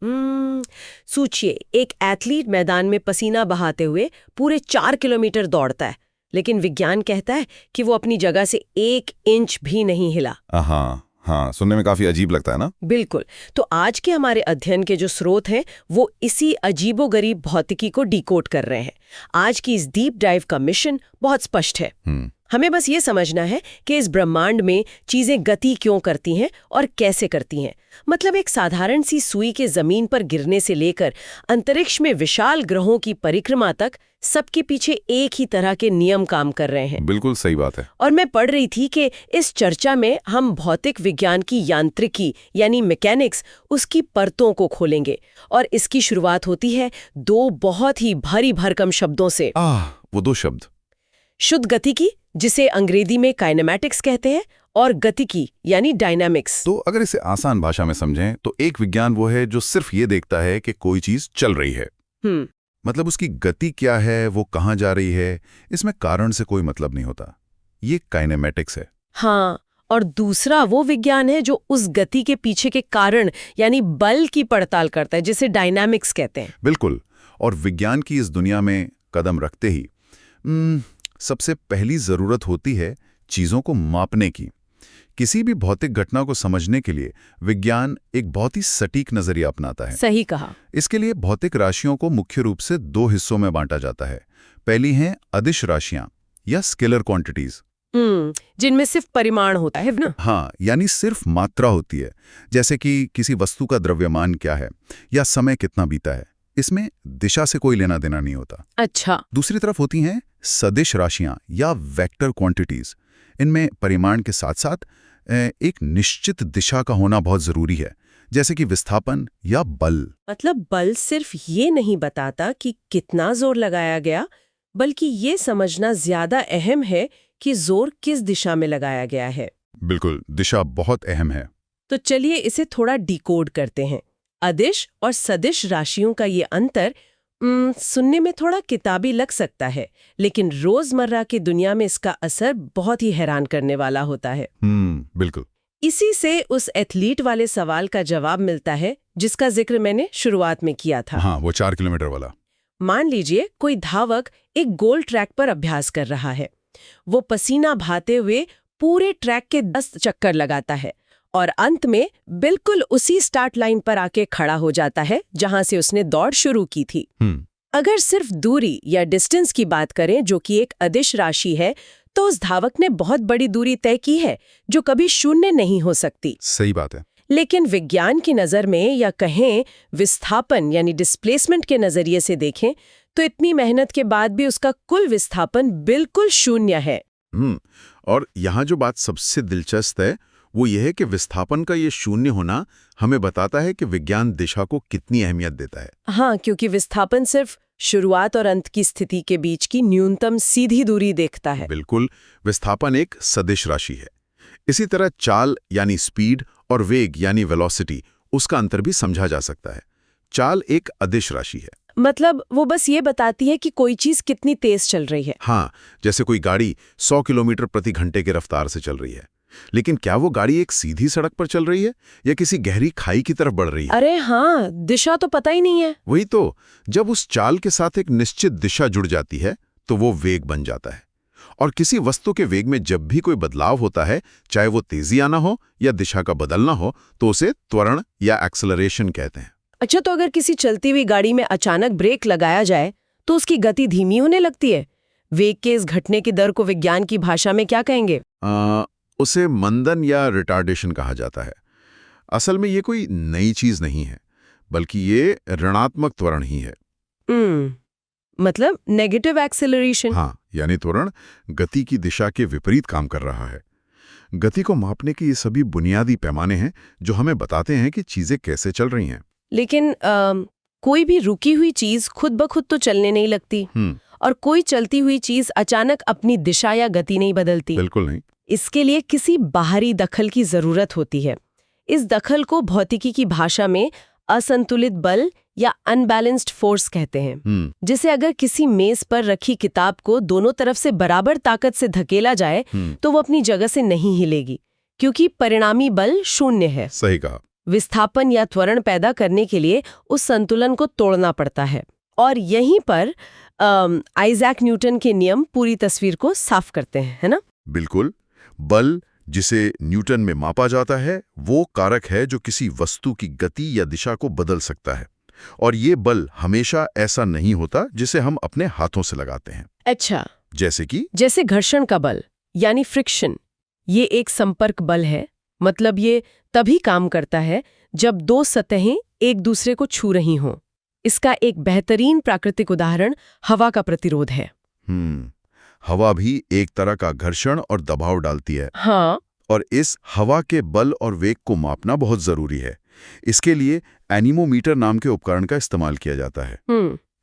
सोचिए, एक एथलीट मैदान में पसीना बहाते हुए पूरे 4 किलोमीटर दौड़ता है, लेकिन विज्ञान कहता है कि वो अपनी जगह से 1 इंच भी नहीं हिला। हाँ, सुनने में काफी अजीब लगता है ना। बिल्कुल। तो आज के हमारे अध्ययन के जो स्रोत हैं वो इसी अजीबोगरीब भौतिकी को डिकोड कर रहे हैं। आज की इस डीप डाइव का मिशन बहुत स्पष्ट है। हमें बस ये समझना है कि इस ब्रह्मांड में चीजें गति क्यों करती हैं और कैसे करती हैं। मतलब एक साधारण सी सुई के जमीन पर गिरने से लेकर अंतरिक्ष में विशाल ग्रहों की परिक्रमा तक सबके पीछे एक ही तरह के नियम काम कर रहे हैं। बिल्कुल सही बात है। और मैं पढ़ रही थी कि इस चर्चा में हम भौतिक विज्ञान की यांत्रिकी यानी मैकेनिक्स उसकी परतों को खोलेंगे। और इसकी शुरुआत होती है 2 बहुत ही भारी भरकम शब्दों से। वो 2 शब्द, शुद्ध गतिकी जिसे अंग्रेजी में काइनेमैटिक्स कहते हैं, और गतिकी यानी डायनामिक्स। तो अगर इसे आसान भाषा में समझें तो एक विज्ञान वो है जो सिर्फ ये देखता है कि कोई चीज चल रही है। मतलब उसकी गति क्या है, वो कहाँ जा रही है, इसमें कारण से कोई मतलब नहीं होता। ये काइनेमैटिक्स है। हाँ, और दूसरा वो विज्ञान है जो उस गति के पीछे के कारण यानी बल की पड़ताल करता है, जिसे डायनामिक्स कहते हैं। बिल्कुल। और विज्ञान की इस दुनिया में कदम रखते ही सबसे पहली जरूरत होती है चीजों को मापने की। किसी भी भौतिक घटना को समझने के लिए विज्ञान एक बहुत ही सटीक नजरिया अपनाता है। सही कहा। इसके लिए भौतिक राशियों को मुख्य रूप से 2 हिस्सों में बांटा जाता है। पहली हैं अदिश राशियां या स्केलर क्वांटिटीज, जिनमें सिर्फ परिमाण होता है ना। हाँ, यानी सिर्फ मात्रा होती है, जैसे कि किसी वस्तु का द्रव्यमान क्या है या समय कितना बीता है। इसमें दिशा से कोई लेना देना नहीं होता। अच्छा। दूसरी तरफ होती हैं सदिश राशियां या वेक्टर क्वांटिटीज। इनमें परिमाण के साथ साथ एक निश्चित दिशा का होना बहुत जरूरी है, जैसे कि विस्थापन या बल। मतलब बल सिर्फ ये नहीं बताता कि कितना जोर लगाया गया, बल्कि ये समझना ज्यादा अहम है कि जोर किस दिशा में लगाया गया है। बिल्कुल, दिशा बहुत अहम है। तो चलिए इसे थोड़ा डिकोड करते हैं। अदिश और सदिश राशियों का ये अंतर सुनने में थोड़ा किताबी लग सकता है, लेकिन रोजमर्रा की दुनिया में इसका असर बहुत ही हैरान करने वाला होता है। बिल्कुल। इसी से उस एथलीट वाले सवाल का जवाब मिलता है जिसका जिक्र मैंने शुरुआत में किया था। हाँ, वो 4 किलोमीटर वाला। मान लीजिए कोई धावक एक गोल ट्रैक पर अभ्यास कर रहा है। वो पसीना बहाते हुए पूरे ट्रैक के 10 चक्कर लगाता है और अंत में बिल्कुल उसी स्टार्ट लाइन पर आके खड़ा हो जाता है जहां से उसने दौड़ शुरू की थी। अगर सिर्फ दूरी या डिस्टेंस की बात करें, जो कि एक अदिश राशि है, तो उस धावक ने बहुत बड़ी दूरी तय की है जो कभी शून्य नहीं हो सकती। सही बात है। लेकिन विज्ञान की नजर में, या कहें विस्थापन यानी डिस्प्लेसमेंट के नजरिए से देखें, तो इतनी मेहनत के बाद भी उसका कुल विस्थापन बिल्कुल शून्य है। और यहाँ जो बात सबसे दिलचस्प है वो यह है कि विस्थापन का ये शून्य होना हमें बताता है कि विज्ञान दिशा को कितनी अहमियत देता है। हाँ, क्योंकि विस्थापन सिर्फ शुरुआत और अंत की स्थिति के बीच की न्यूनतम सीधी दूरी देखता है। बिल्कुल, विस्थापन एक सदिश राशि है। इसी तरह चाल यानी स्पीड और वेग यानी वेलोसिटी, उसका अंतर भी समझा जा सकता है। चाल एक अदिश राशि है। मतलब वो बस ये बताती है कि कोई चीज कितनी तेज चल रही है। हाँ, जैसे कोई गाड़ी 100 किलोमीटर प्रति घंटे के रफ्तार से चल रही है, लेकिन क्या वो गाड़ी एक सीधी सड़क पर चल रही है या किसी गहरी खाई की तरफ बढ़ रही है? अरे हाँ, दिशा तो पता ही नहीं है। वही तो, जब उस चाल के साथ एक निश्चित दिशा जुड़ जाती है तो वो वेग बन जाता है। और किसी वस्तु के वेग में जब भी कोई बदलाव होता है, चाहे वो तेजी आना हो या दिशा का बदलना हो, तो उसे त्वरण या एक्सेलरेशन कहते हैं। अच्छा, तो अगर किसी चलती हुई गाड़ी में अचानक ब्रेक लगाया जाए तो उसकी गति धीमी होने लगती है। वेग के इस घटने की दर को विज्ञान की भाषा में क्या कहेंगे? उसे मंदन या रिटार्डेशन कहा जाता है। असल में ये कोई नई चीज नहीं है, बल्कि ये ऋणात्मक त्वरण ही है। मतलब नेगेटिव एक्सेलरेशन। हाँ, यानी त्वरण गति की दिशा के विपरीत काम कर रहा है। गति को मापने के ये सभी बुनियादी पैमाने हैं जो हमें बताते हैं कि चीजें कैसे चल रही हैं। लेकिन कोई भी रुकी हुई चीज खुद ब खुद तो चलने नहीं लगती, और कोई चलती हुई चीज अचानक अपनी दिशा या गति नहीं बदलती। बिल्कुल नहीं। इसके लिए किसी बाहरी दखल की जरूरत होती है। इस दखल को भौतिकी की भाषा में असंतुलित बल या अनबैलेंस्ड फोर्स कहते हैं। जिसे अगर किसी मेज पर रखी किताब को दोनों तरफ से बराबर ताकत से धकेला जाए तो वो अपनी जगह से नहीं हिलेगी, क्योंकि परिणामी बल शून्य है। सही कहा। विस्थापन या त्वरण पैदा करने के लिए उस संतुलन को तोड़ना पड़ता है। और यहीं पर आइजैक न्यूटन के नियम पूरी तस्वीर को साफ करते हैं, है ना? बिल्कुल। बल, जिसे न्यूटन में मापा जाता है, वो कारक है जो किसी वस्तु की गति या दिशा को बदल सकता है। और ये बल हमेशा ऐसा नहीं होता जिसे हम अपने हाथों से लगाते हैं। अच्छा। जैसे घर्षण का बल यानी फ्रिक्शन, ये एक संपर्क बल है। मतलब ये तभी काम करता है जब दो सतहें एक दूसरे को छू रही हों। इसका एक बेहतरीन प्राकृतिक उदाहरण हवा का प्रतिरोध है। हवा भी एक तरह का घर्षण और दबाव डालती है। हाँ। और इस हवा के बल और वेग को मापना बहुत जरूरी है। इसके लिए एनीमोमीटर नाम के उपकरण का इस्तेमाल किया जाता है।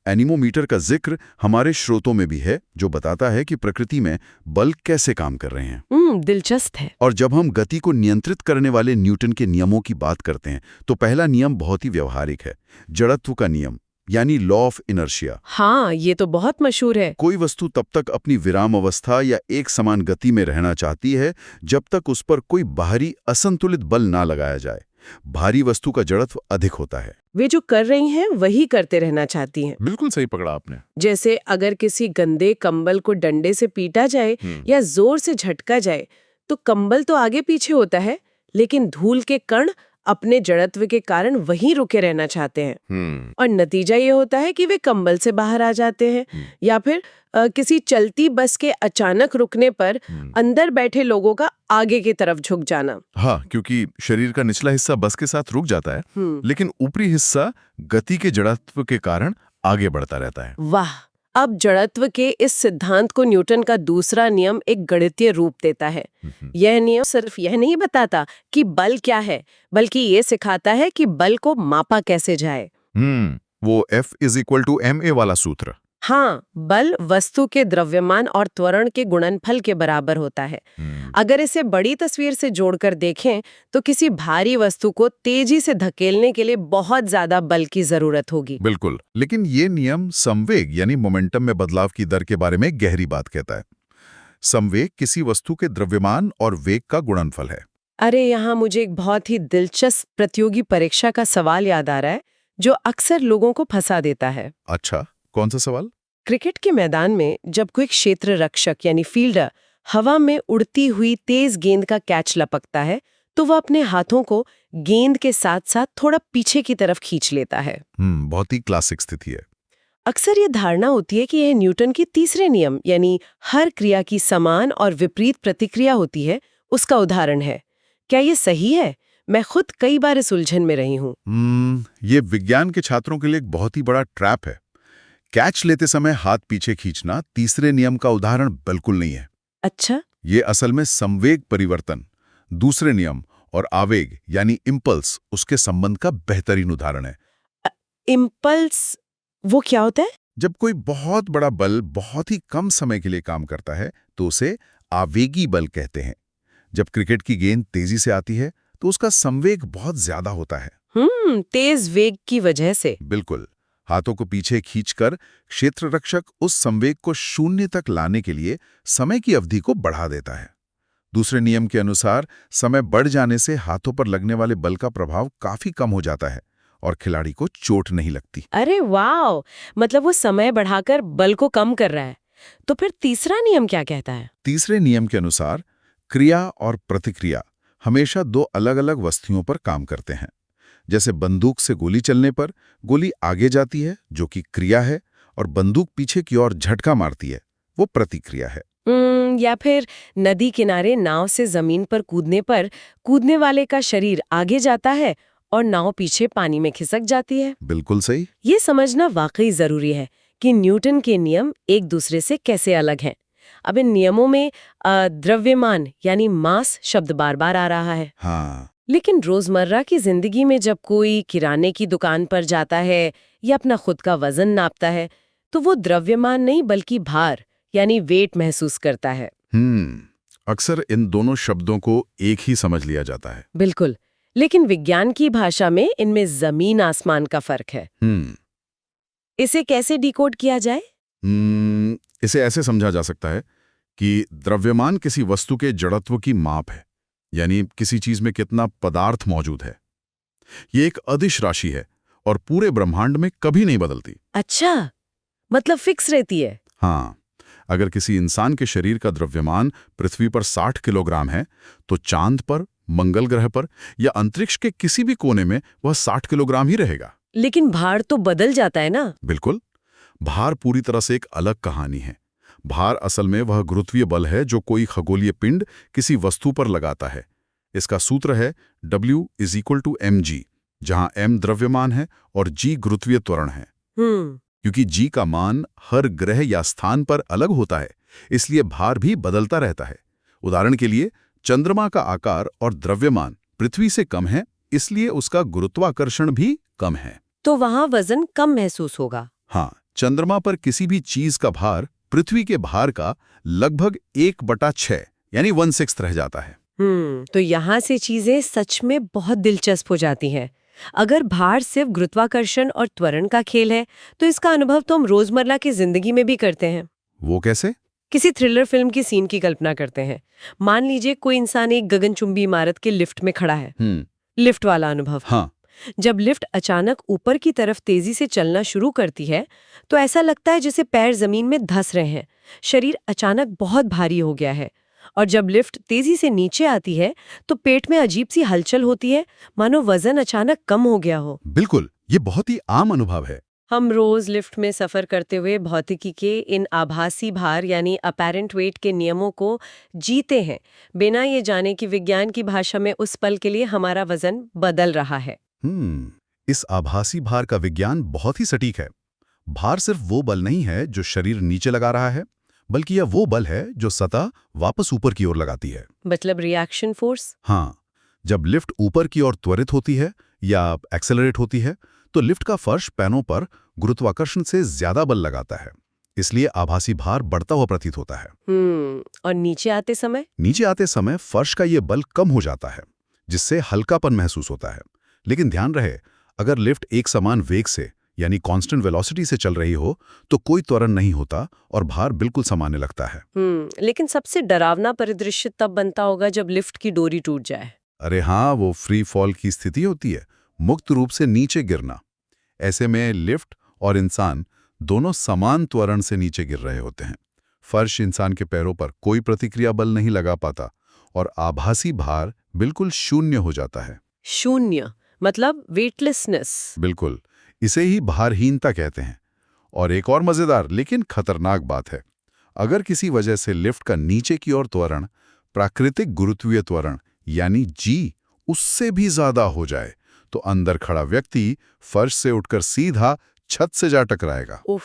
एनीमोमीटर का जिक्र हमारे स्रोतों में भी है, जो बताता है कि प्रकृति में बल कैसे काम कर रहे हैं। दिलचस्प है। और जब हम गति को नियंत्रित करने वाले न्यूटन के नियमों की बात करते हैं, तो पहला नियम बहुत ही व्यवहारिक है, जड़त्व का नियम, यानी लॉ ऑफ इनर्शिया। हाँ, ये तो बहुत मशहूर है। कोई वस्तु तब तक अपनी विराम अवस्था या एक समान गति में रहना चाहती है जब तक उस पर कोई बाहरी असंतुलित बल ना लगाया जाए। भारी वस्तु का जड़त्व अधिक होता है। वे जो कर रही हैं वही करते रहना चाहती हैं। बिल्कुल सही पकड़ा आपने। जैसे अगर किसी गंदे कंबल को डंडे से पीटा जाए या जोर से झटका जाए, तो कंबल तो आगे पीछे होता है, लेकिन धूल के कण अपने जड़त्व के कारण वहीं रुके रहना चाहते हैं। और नतीजा ये होता है कि वे कंबल से बाहर आ जाते हैं। या फिर किसी चलती बस के अचानक रुकने पर अंदर बैठे लोगों का आगे की तरफ झुक जाना। हाँ, क्योंकि शरीर का निचला हिस्सा बस के साथ रुक जाता है, लेकिन ऊपरी हिस्सा गति के जड़त्व के कारण आगे बढ़ता रहता है। वाह! अब जड़त्व के इस सिद्धांत को न्यूटन का दूसरा नियम एक गणितीय रूप देता है। यह नियम सिर्फ यह नहीं बताता कि बल क्या है, बल्कि ये सिखाता है कि बल को मापा कैसे जाए। वो F = ma वाला सूत्र। हाँ, बल वस्तु के द्रव्यमान और त्वरण के गुणनफल के बराबर होता है। अगर इसे बड़ी तस्वीर से जोड़कर देखें, तो किसी भारी वस्तु को तेजी से धकेलने के लिए बहुत ज्यादा बल की जरूरत होगी। बिल्कुल, लेकिन ये नियम संवेग यानी मोमेंटम में बदलाव की दर के बारे में गहरी बात कहता है। संवेग किसी वस्तु के द्रव्यमान और वेग का गुणनफल है। अरे, यहाँ मुझे एक बहुत ही दिलचस्प प्रतियोगी परीक्षा का सवाल याद आ रहा है, जो अक्सर लोगों को फंसा देता है। अच्छा, कौन सा सवाल? क्रिकेट के मैदान में जब कोई क्षेत्र रक्षक यानी फील्डर हवा में उड़ती हुई तेज गेंद का कैच लपकता है, तो वह अपने हाथों को गेंद के साथ साथ थोड़ा पीछे की तरफ खींच लेता है। बहुत ही क्लासिक स्थिति है। अक्सर ये धारणा होती है कि यह न्यूटन के तीसरे नियम यानी हर क्रिया की समान और विपरीत प्रतिक्रिया होती है, उसका उदाहरण है। क्या ये सही है? मैं खुद कई बार इस उलझन में रही हूँ। ये विज्ञान के छात्रों के लिए एक बहुत ही बड़ा ट्रैप है। कैच लेते समय हाथ पीछे खींचना तीसरे नियम का उदाहरण बिल्कुल नहीं है। अच्छा। ये असल में संवेग परिवर्तन, दूसरे नियम और आवेग यानी इम्पल्स, उसके संबंध का बेहतरीन उदाहरण है। इम्पल्स वो क्या होता है? जब कोई बहुत बड़ा बल बहुत ही कम समय के लिए काम करता है तो उसे आवेगी बल कहते हैं। जब क्रिकेट की गेंद तेजी से आती है तो उसका संवेग बहुत ज्यादा होता है। तेज वेग की वजह से। बिल्कुल। हाथों को पीछे खींचकर क्षेत्र रक्षक उस संवेग को शून्य तक लाने के लिए समय की अवधि को बढ़ा देता है। दूसरे नियम के अनुसार समय बढ़ जाने से हाथों पर लगने वाले बल का प्रभाव काफी कम हो जाता है और खिलाड़ी को चोट नहीं लगती। अरे वाह! मतलब वो समय बढ़ाकर बल को कम कर रहा है। तो फिर तीसरा नियम क्या कहता है? तीसरे नियम के अनुसार क्रिया और प्रतिक्रिया हमेशा दो अलग-अलग वस्तुओं पर काम करते हैं। जैसे बंदूक से गोली चलने पर गोली आगे जाती है, जो कि क्रिया है, और बंदूक पीछे की ओर झटका मारती है, वो प्रतिक्रिया है। या फिर नदी किनारे नाव से जमीन पर कूदने पर कूदने वाले का शरीर आगे जाता है और नाव पीछे पानी में खिसक जाती है। बिल्कुल सही। ये समझना वाकई जरूरी है कि न्यूटन के नियम एक दूसरे से कैसे अलग हैं। अब इन नियमों में द्रव्यमान यानी मास शब्द बार बार आ रहा है। हाँ। लेकिन रोजमर्रा की जिंदगी में जब कोई किराने की दुकान पर जाता है या अपना खुद का वजन नापता है, तो वो द्रव्यमान नहीं बल्कि भार यानी वेट महसूस करता है। अक्सर इन दोनों शब्दों को एक ही समझ लिया जाता है। बिल्कुल, लेकिन विज्ञान की भाषा में इनमें जमीन आसमान का फर्क है। इसे कैसे डिकोड किया जाए? इसे ऐसे समझा जा सकता है कि द्रव्यमान किसी वस्तु के जड़त्व की माप है, यानी किसी चीज में कितना पदार्थ मौजूद है। ये एक अदिश राशि है और पूरे ब्रह्मांड में कभी नहीं बदलती। अच्छा, मतलब फिक्स रहती है। हाँ, अगर किसी इंसान के शरीर का द्रव्यमान पृथ्वी पर 60 किलोग्राम है, तो चांद पर, मंगल ग्रह पर या अंतरिक्ष के किसी भी कोने में वह 60 किलोग्राम ही रहेगा। लेकिन भार तो बदल जाता है ना? बिल्कुल। भार पूरी तरह से एक अलग कहानी है। भार असल में वह गुरुत्वीय बल है जो कोई खगोलीय पिंड किसी वस्तु पर लगाता है। इसका सूत्र है W = mg, जहां m द्रव्यमान है और g गुरुत्वीय त्वरण है। क्योंकि g का मान हर ग्रह या स्थान पर अलग होता है, इसलिए भार भी बदलता रहता है। उदाहरण के लिए, चंद्रमा का आकार और द्रव्यमान पृथ्वी से कम है, इसलिए उसका गुरुत्वाकर्षण भी कम है। तो वहां वजन कम महसूस होगा। हाँ, चंद्रमा पर किसी भी चीज का भार पृथ्वी के भार का लगभग 1/6 यानी 1/6 रह जाता है। तो यहाँ से चीजें सच में बहुत दिलचस्प हो जाती हैं। अगर भार सिर्फ गुरुत्वाकर्षण और त्वरण का खेल है, तो इसका अनुभव तो हम रोजमर्रा की जिंदगी में भी करते हैं। वो कैसे? किसी थ्रिलर फिल्म की सीन की कल्पना करते हैं। मान लीजिए कोई इंसान एक गगनचुंबी इमारत के लिफ्ट में खड़ा है। लिफ्ट वाला अनुभव। हाँ। जब लिफ्ट अचानक ऊपर की तरफ तेजी से चलना शुरू करती है, तो ऐसा लगता है जैसे पैर जमीन में धंस रहे हैं। शरीर अचानक बहुत भारी हो गया है। और जब लिफ्ट तेजी से नीचे आती है, तो पेट में अजीब सी हलचल होती है, मानो वजन अचानक कम हो गया हो। बिल्कुल, ये बहुत ही आम अनुभव है। हम रोज लिफ्ट में सफर करते हुए भौतिकी के इन आभासी भार यानी अपैरेंट वेट के नियमों को जीते हैं, बिना ये जाने कि विज्ञान की भाषा में उस पल के लिए हमारा वजन बदल रहा है। इस आभासी भार का विज्ञान बहुत ही सटीक है। भार सिर्फ वो बल नहीं है जो शरीर नीचे लगा रहा है, बल्कि यह वो बल है जो सतह वापस ऊपर की ओर लगाती है। मतलब रिएक्शन फोर्स? हाँ, जब लिफ्ट ऊपर की ओर त्वरित होती है या एक्सेलरेट होती है, तो लिफ्ट का फर्श पैनों पर गुरुत्वाकर्षण से ज्यादा बल लगाता है। इसलिए आभासी भार बढ़ता हुआ प्रतीत होता है। और नीचे आते समय फर्श का ये बल कम हो जाता है, जिससे हल्कापन महसूस होता है। लेकिन ध्यान रहे, अगर लिफ्ट एक समान वेग से यानी कांस्टेंट वेलोसिटी से चल रही हो, तो कोई त्वरण नहीं होता और भार बिल्कुल सामान्य लगता है। लेकिन सबसे डरावना परिदृश्य तब बनता होगा जब लिफ्ट की डोरी टूट जाए। अरे हाँ, वो फ्री फॉल की स्थिति होती है, मुक्त रूप से नीचे गिरना। ऐसे में लिफ्ट और इंसान दोनों समान त्वरण से नीचे गिर रहे होते हैं। फर्श इंसान के पैरों पर कोई प्रतिक्रिया बल नहीं लगा पाता और आभासी भार बिल्कुल शून्य हो जाता है। शून्य मतलब वेटलेसनेस। बिल्कुल, इसे ही भारहीनता कहते हैं। और एक और मजेदार लेकिन खतरनाक बात है, अगर किसी वजह से लिफ्ट का नीचे की ओर त्वरण प्राकृतिक गुरुत्वीय त्वरण यानी G उससे भी ज्यादा हो जाए, तो अंदर खड़ा व्यक्ति फर्श से उठकर सीधा छत से जा टकराएगा। उफ,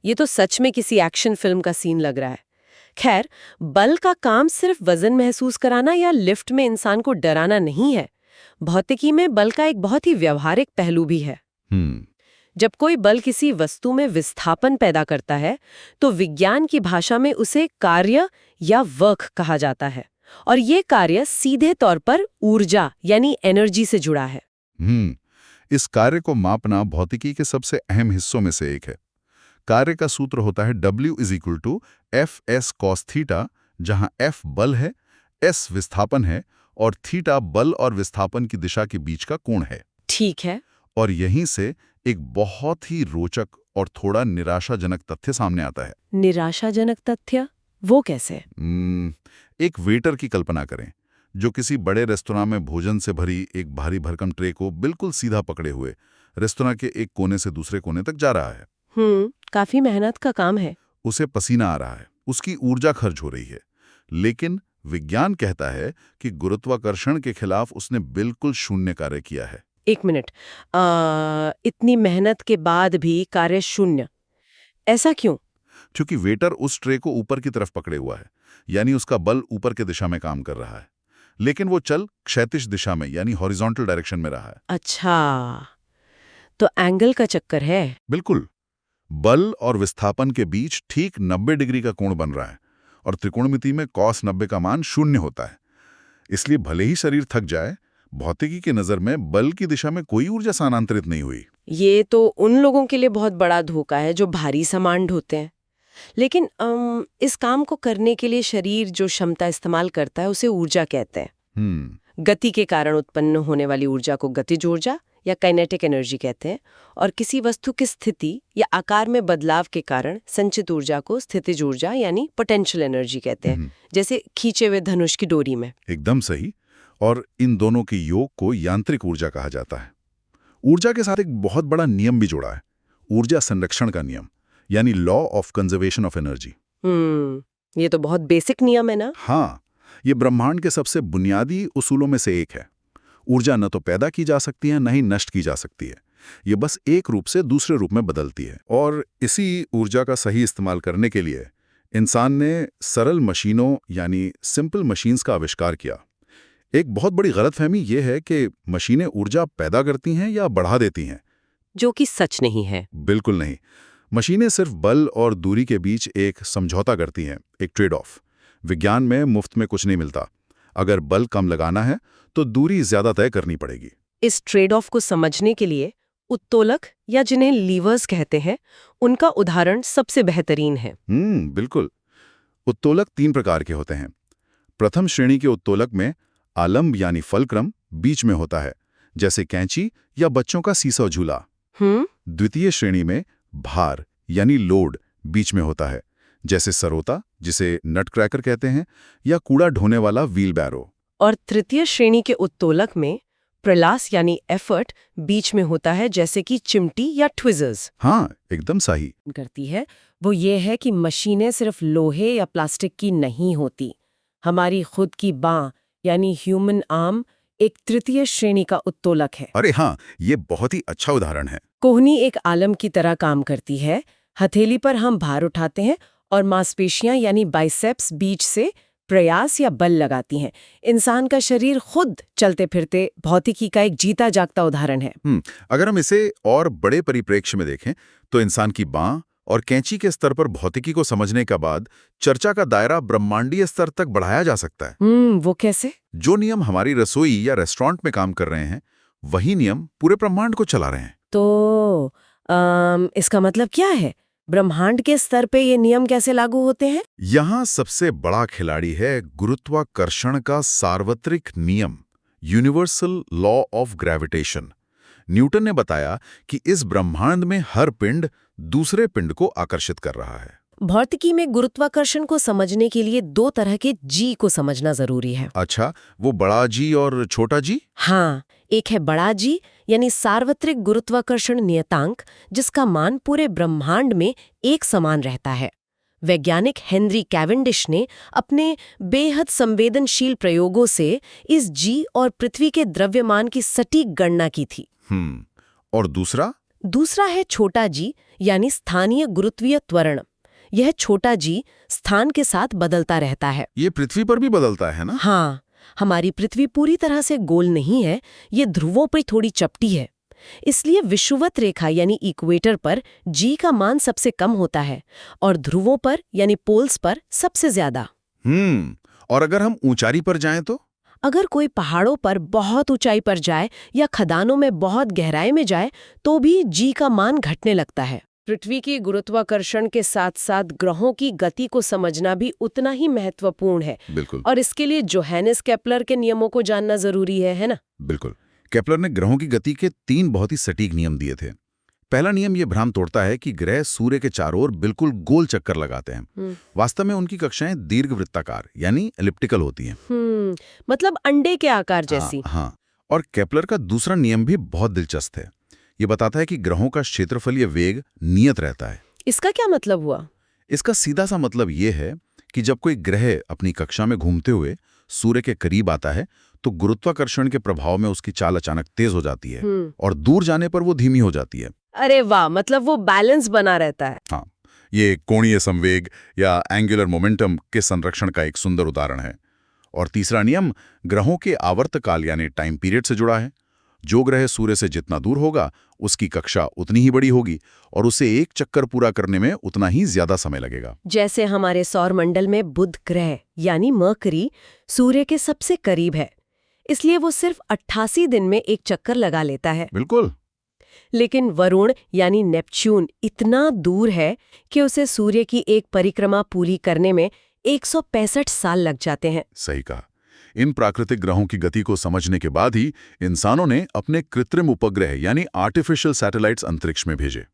ये तो सच में किसी एक्शन फिल्म का सीन लग रहा है। खैर, बल का काम सिर्फ वजन महसूस कराना या लिफ्ट में इंसान को डराना नहीं है। भौतिकी में बल का एक बहुत ही व्यवहारिक पहलू भी है। जब कोई बल किसी वस्तु में विस्थापन पैदा करता है, तो विज्ञान की भाषा में उसे कार्य या वर्क कहा जाता है। और ये कार्य सीधे तौर पर ऊर्जा यानी एनर्जी से जुड़ा है। इस कार्य को मापना भौतिकी के सबसे अहम हिस्सों में से एक है। कार्य का सूत्र होता है W = Fs cos थीटा, जहां F बल है, S विस्थापन है और थीटा बल और विस्थापन की दिशा के बीच का कोण है। ठीक है। और यहीं से एक बहुत ही रोचक और थोड़ा निराशाजनक तथ्य सामने आता है। निराशाजनक तथ्य? वो कैसे? एक वेटर की कल्पना करें, जो किसी बड़े रेस्तरां में भोजन से भरी एक भारी भरकम ट्रे को बिल्कुल सीधा पकड़े हुए रेस्तरां के एक कोने से दूसरे कोने तक जा रहा है। काफी मेहनत का काम है। उसे पसीना आ रहा है, उसकी ऊर्जा खर्च हो रही है, लेकिन विज्ञान कहता है कि गुरुत्वाकर्षण के खिलाफ उसने बिल्कुल शून्य कार्य किया है। एक मिनट, इतनी मेहनत के बाद भी कार्य शून्य, ऐसा क्यों? क्योंकि वेटर उस ट्रे को ऊपर की तरफ पकड़े हुआ है, यानी उसका बल ऊपर के दिशा में काम कर रहा है, लेकिन वो चल क्षैतिज दिशा में यानी हॉरिजॉन्टल डायरेक्शन में रहा है। अच्छा, तो एंगल का चक्कर है। बिल्कुल, बल और विस्थापन के बीच ठीक 90 डिग्री का कोण बन रहा है और त्रिकोणमिति में cos 90 का मान 0 होता है। इसलिए भले ही शरीर थक जाए, भौतिकी की नजर में बल की दिशा में कोई ऊर्जा स्थानांतरित नहीं हुई। ये तो उन लोगों के लिए बहुत बड़ा धोखा है जो भारी सामान ढोते हैं। लेकिन इस काम को करने के लिए शरीर जो क्षमता इस्तेमाल करता है उसे ऊर्जा कहते हैं। गति के कारण उत्पन्न होने वाली ऊर्जा को गतिज ऊर्जा या काइनेटिक एनर्जी कहते हैं, और किसी वस्तु की स्थिति या आकार में बदलाव के कारण संचित ऊर्जा को स्थितिज ऊर्जा यानी पोटेंशियल एनर्जी कहते हैं, जैसे खींचे हुए धनुष की डोरी में। एकदम सही। और इन दोनों के योग को यांत्रिक ऊर्जा कहा जाता है। ऊर्जा के साथ एक बहुत बड़ा नियम भी जुड़ा है, ऊर्जा संरक्षण का नियम, यानी law of conservation of energy. ये तो बहुत बेसिक नियम है ना। हाँ, ये ब्रह्मांड के सबसे बुनियादी उसूलों में से एक है। ऊर्जा न तो पैदा की जा सकती है, न ही नष्ट की जा सकती है। ये बस एक रूप से दूसरे रूप में बदलती है। और इसी ऊर्जा का सही इस्तेमाल करने के लिए इंसान ने सरल मशीनों यानी सिंपल मशीन्स का आविष्कार किया। एक बहुत बड़ी गलतफहमी ये है कि मशीनें ऊर्जा पैदा करती हैं या बढ़ा देती हैं, जो कि सच नहीं है। बिल्कुल नहीं। मशीनें सिर्फ बल और दूरी के बीच एक समझौता करती हैं, एक ट्रेड ऑफ। विज्ञान में मुफ्त में कुछ नहीं मिलता। अगर बल कम लगाना है तो दूरी ज्यादा तय करनी पड़ेगी। इस ट्रेड ऑफ को समझने के लिए उत्तोलक या जिन्हें लीवर्स कहते हैं, उनका उदाहरण सबसे बेहतरीन है। बिल्कुल। उत्तोलक 3 प्रकार के होते हैं। प्रथम श्रेणी के उत्तोलक में आलम्ब यानी फलक्रम बीच में होता है, जैसे कैंची या बच्चों का सीसौ झूला। द्वितीय श्रेणी में भार यानी लोड बीच में होता है, जैसे सरोता, जिसे नटक्रैकर कहते हैं, या कूड़ा ढोने वाला व्हील बैरो। और तृतीय श्रेणी के उत्तोलक में प्रलास यानी एफर्ट बीच में होता है, जैसे कि चिमटी या ट्विजर्स। हाँ, एकदम सही। करती है वो ये है कि मशीनें सिर्फ लोहे या प्लास्टिक की नहीं होती। हमारी खुद की बाँ यानी ह्यूमन आर्म एक तृतीय श्रेणी का उत्तोलक है। अरे हाँ, ये बहुत ही अच्छा उदाहरण है। कोहनी एक आलम की तरह काम करती है। हथेली पर हम भार उठाते हैं और मांसपेशियां यानी बाइसेप्स बीच से प्रयास या बल लगाती हैं। इंसान का शरीर खुद चलते फिरते भौतिकी का एक जीता जागता उदाहरण है। अगर हम इसे और बड़े परिप्रेक्ष्य में देखें तो इंसान की बाँ और कैंची के स्तर पर भौतिकी को समझने के बाद चर्चा का दायरा ब्रह्मांडीय स्तर तक बढ़ाया जा सकता है। वो कैसे? जो नियम हमारी रसोई या रेस्टोरेंट में काम कर रहे हैं, वही नियम पूरे ब्रह्मांड को चला रहे हैं। तो इसका मतलब क्या है? ब्रह्मांड के स्तर पे ये नियम कैसे लागू होते हैं? यहाँ सबसे बड़ा खिलाड़ी है गुरुत्वाकर्षण का सार्वत्रिक नियम, universal law of gravitation. Newton ने बताया कि इस ब्रह्मांड में हर पिंड दूसरे पिंड को आकर्षित कर रहा है। भौतिकी में गुरुत्वाकर्षण को समझने के लिए 2 तरह के जी को समझना जरूरी है। अच्छा, वो बड़ा जी और छोटा जी? हाँ, एक है बड़ा जी यानी सार्वत्रिक गुरुत्वाकर्षण नियतांक, जिसका मान पूरे ब्रह्मांड में एक समान रहता है। वैज्ञानिक हेनरी कैवेंडिश ने अपने बेहद संवेदनशील प्रयोगों से इस जी और पृथ्वी के द्रव्यमान की सटीक गणना की थी। और दूसरा है छोटा जी यानी स्थानीय गुरुत्वीय त्वरण। यह छोटा जी स्थान के साथ बदलता रहता है। ये पृथ्वी पर भी बदलता है ना? हाँ, हमारी पृथ्वी पूरी तरह से गोल नहीं है, ये ध्रुवों पर थोड़ी चपटी है। इसलिए विषुवत रेखा यानी इक्वेटर पर जी का मान सबसे कम होता है और ध्रुवों पर यानी पोल्स पर सबसे ज्यादा। और अगर हम ऊंचाई पर जाएं तो? अगर कोई पहाड़ों पर बहुत ऊंचाई पर जाए या खदानों में बहुत गहराई में जाए तो भी जी का मान घटने लगता है। पृथ्वी की गुरुत्वाकर्षण के साथ साथ ग्रहों की गति को समझना भी उतना ही महत्वपूर्ण है। बिल्कुल। और इसके लिए जोहानिस केपलर के नियमों को जानना जरूरी है ना? बिल्कुल। केपलर ने ग्रहों की गति के 3 बहुत ही सटीक नियम दिए थे। पहला नियम ये भ्राम तोड़ता है कि ग्रह सूर्य के चारों ओर बिल्कुल गोल चक्कर लगाते हैं। वास्तव में उनकी कक्षाएं दीर्घवृत्ताकार यानी एलिप्टिकल होती हैं। मतलब अंडे के आकार जैसी। हाँ। और केपलर का दूसरा नियम भी बहुत दिलचस्प है। ये बताता है कि ग्रहों का क्षेत्रफलीय वेग नियत रहता है। इसका क्या मतलब हुआ? इसका सीधा सा मतलब ये है कि जब कोई ग्रह अपनी कक्षा में घूमते हुए सूर्य के करीब आता है तो गुरुत्वाकर्षण के प्रभाव में उसकी चाल अचानक तेज हो जाती है और दूर जाने पर वो धीमी हो जाती है। अरे वाह, मतलब वो बैलेंस बना रहता है। हाँ, ये कोणीय संवेग या एंगुलर मोमेंटम के संरक्षण का एक सुंदर उदाहरण है। और तीसरा नियम ग्रहों के आवर्तकाल यानी टाइम पीरियड से जुड़ा है। जो ग्रह सूर्य से जितना दूर होगा उसकी कक्षा उतनी ही बड़ी होगी और उसे एक चक्कर पूरा करने में उतना ही ज्यादा समय लगेगा। जैसे हमारे सौर मंडल में बुध ग्रह यानी मरकरी सूर्य के सबसे करीब है, इसलिए वो सिर्फ 88 दिन में एक चक्कर लगा लेता है। बिल्कुल। लेकिन वरुण यानी नेपच्यून इतना दूर है कि उसे सूर्य की एक परिक्रमा पूरी करने में 165 साल लग जाते हैं। सही कहा। इन प्राकृतिक ग्रहों की गति को समझने के बाद ही इंसानों ने अपने कृत्रिम उपग्रह यानी आर्टिफिशियल सैटेलाइट्स अंतरिक्ष में भेजे।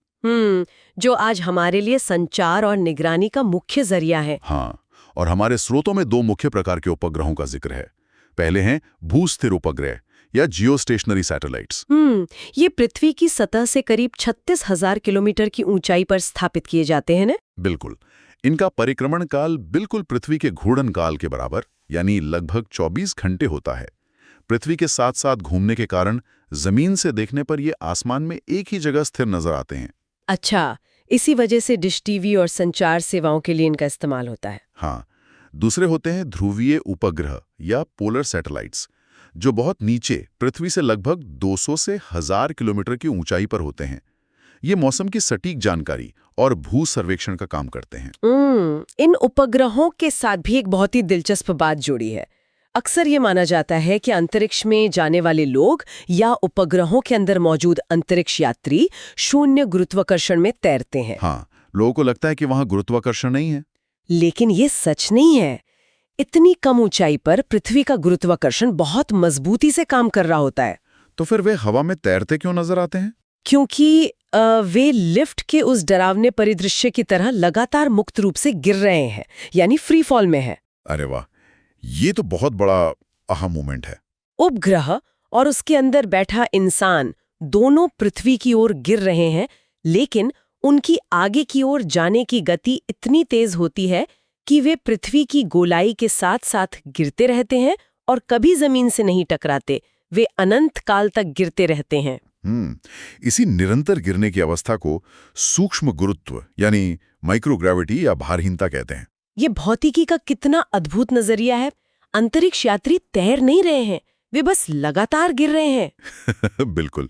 जो आज हमारे लिए संचार और निगरानी का मुख्य जरिया है। हाँ, और हमारे स्रोतों में 2 मुख्य प्रकार के उपग्रहों का जिक्र है। पहले हैं भूस्थिर उपग्रह या जियोस्टेशनरी सैटेलाइट्स। ये पृथ्वी की सतह से करीब 36,000 किलोमीटर की ऊंचाई पर स्थापित किए जाते हैं ना? बिल्कुल। इनका परिक्रमण काल बिल्कुल पृथ्वी के घूर्णन काल के बराबर यानी लगभग 24 घंटे होता है। पृथ्वी के साथ साथ घूमने के कारण जमीन से देखने पर ये आसमान में एक ही जगह स्थिर नजर आते हैं। अच्छा, इसी वजह से डिश टीवी और संचार सेवाओं के लिए इनका इस्तेमाल होता है। हाँ, दूसरे होते हैं ध्रुवीय उपग्रह या पोलर सैटेलाइट्स, जो बहुत नीचे पृथ्वी से लगभग 200 से 1000 किलोमीटर की ऊंचाई पर होते हैं। ये मौसम की सटीक जानकारी और भू सर्वेक्षण का काम करते हैं। इन उपग्रहों के साथ भी एक बहुत ही दिलचस्प बात जुड़ी है। अक्सर ये माना जाता है कि अंतरिक्ष में जाने वाले लोग या उपग्रहों के अंदर मौजूद अंतरिक्ष यात्री शून्य गुरुत्वाकर्षण में तैरते हैं। हाँ, लोगों को लगता है कि वहां गुरुत्वाकर्षण नहीं है। लेकिन ये सच नहीं है। इतनी कम ऊंचाई पर पृथ्वी का गुरुत्वाकर्षण बहुत मजबूती से काम कर रहा होता है। तो फिर वे हवा में तैरते क्यों नजर आते हैं? क्योंकि वे लिफ्ट के उस डरावने परिदृश्य की तरह लगातार मुक्त रूप से गिर रहे हैं, यानी फ्री फॉल में है। अरे वाह, ये तो बहुत बड़ा अहम मोमेंट है। उपग्रह और उसके अंदर बैठा इंसान दोनों पृथ्वी की ओर गिर रहे हैं, लेकिन उनकी आगे की ओर जाने की गति इतनी तेज होती है कि वे पृथ्वी की गोलाई के साथ साथ गिरते रहते हैं और कभी जमीन से नहीं टकराते। वे अनंत काल तक गिरते रहते हैं। इसी निरंतर गिरने की अवस्था को सूक्ष्म गुरुत्व यानी माइक्रोग्रेविटी या भारहीनता कहते हैं। ये भौतिकी का कितना अद्भुत नजरिया है। अंतरिक्ष यात्री तैर नहीं रहे हैं, वे बस लगातार गिर रहे हैं। बिल्कुल।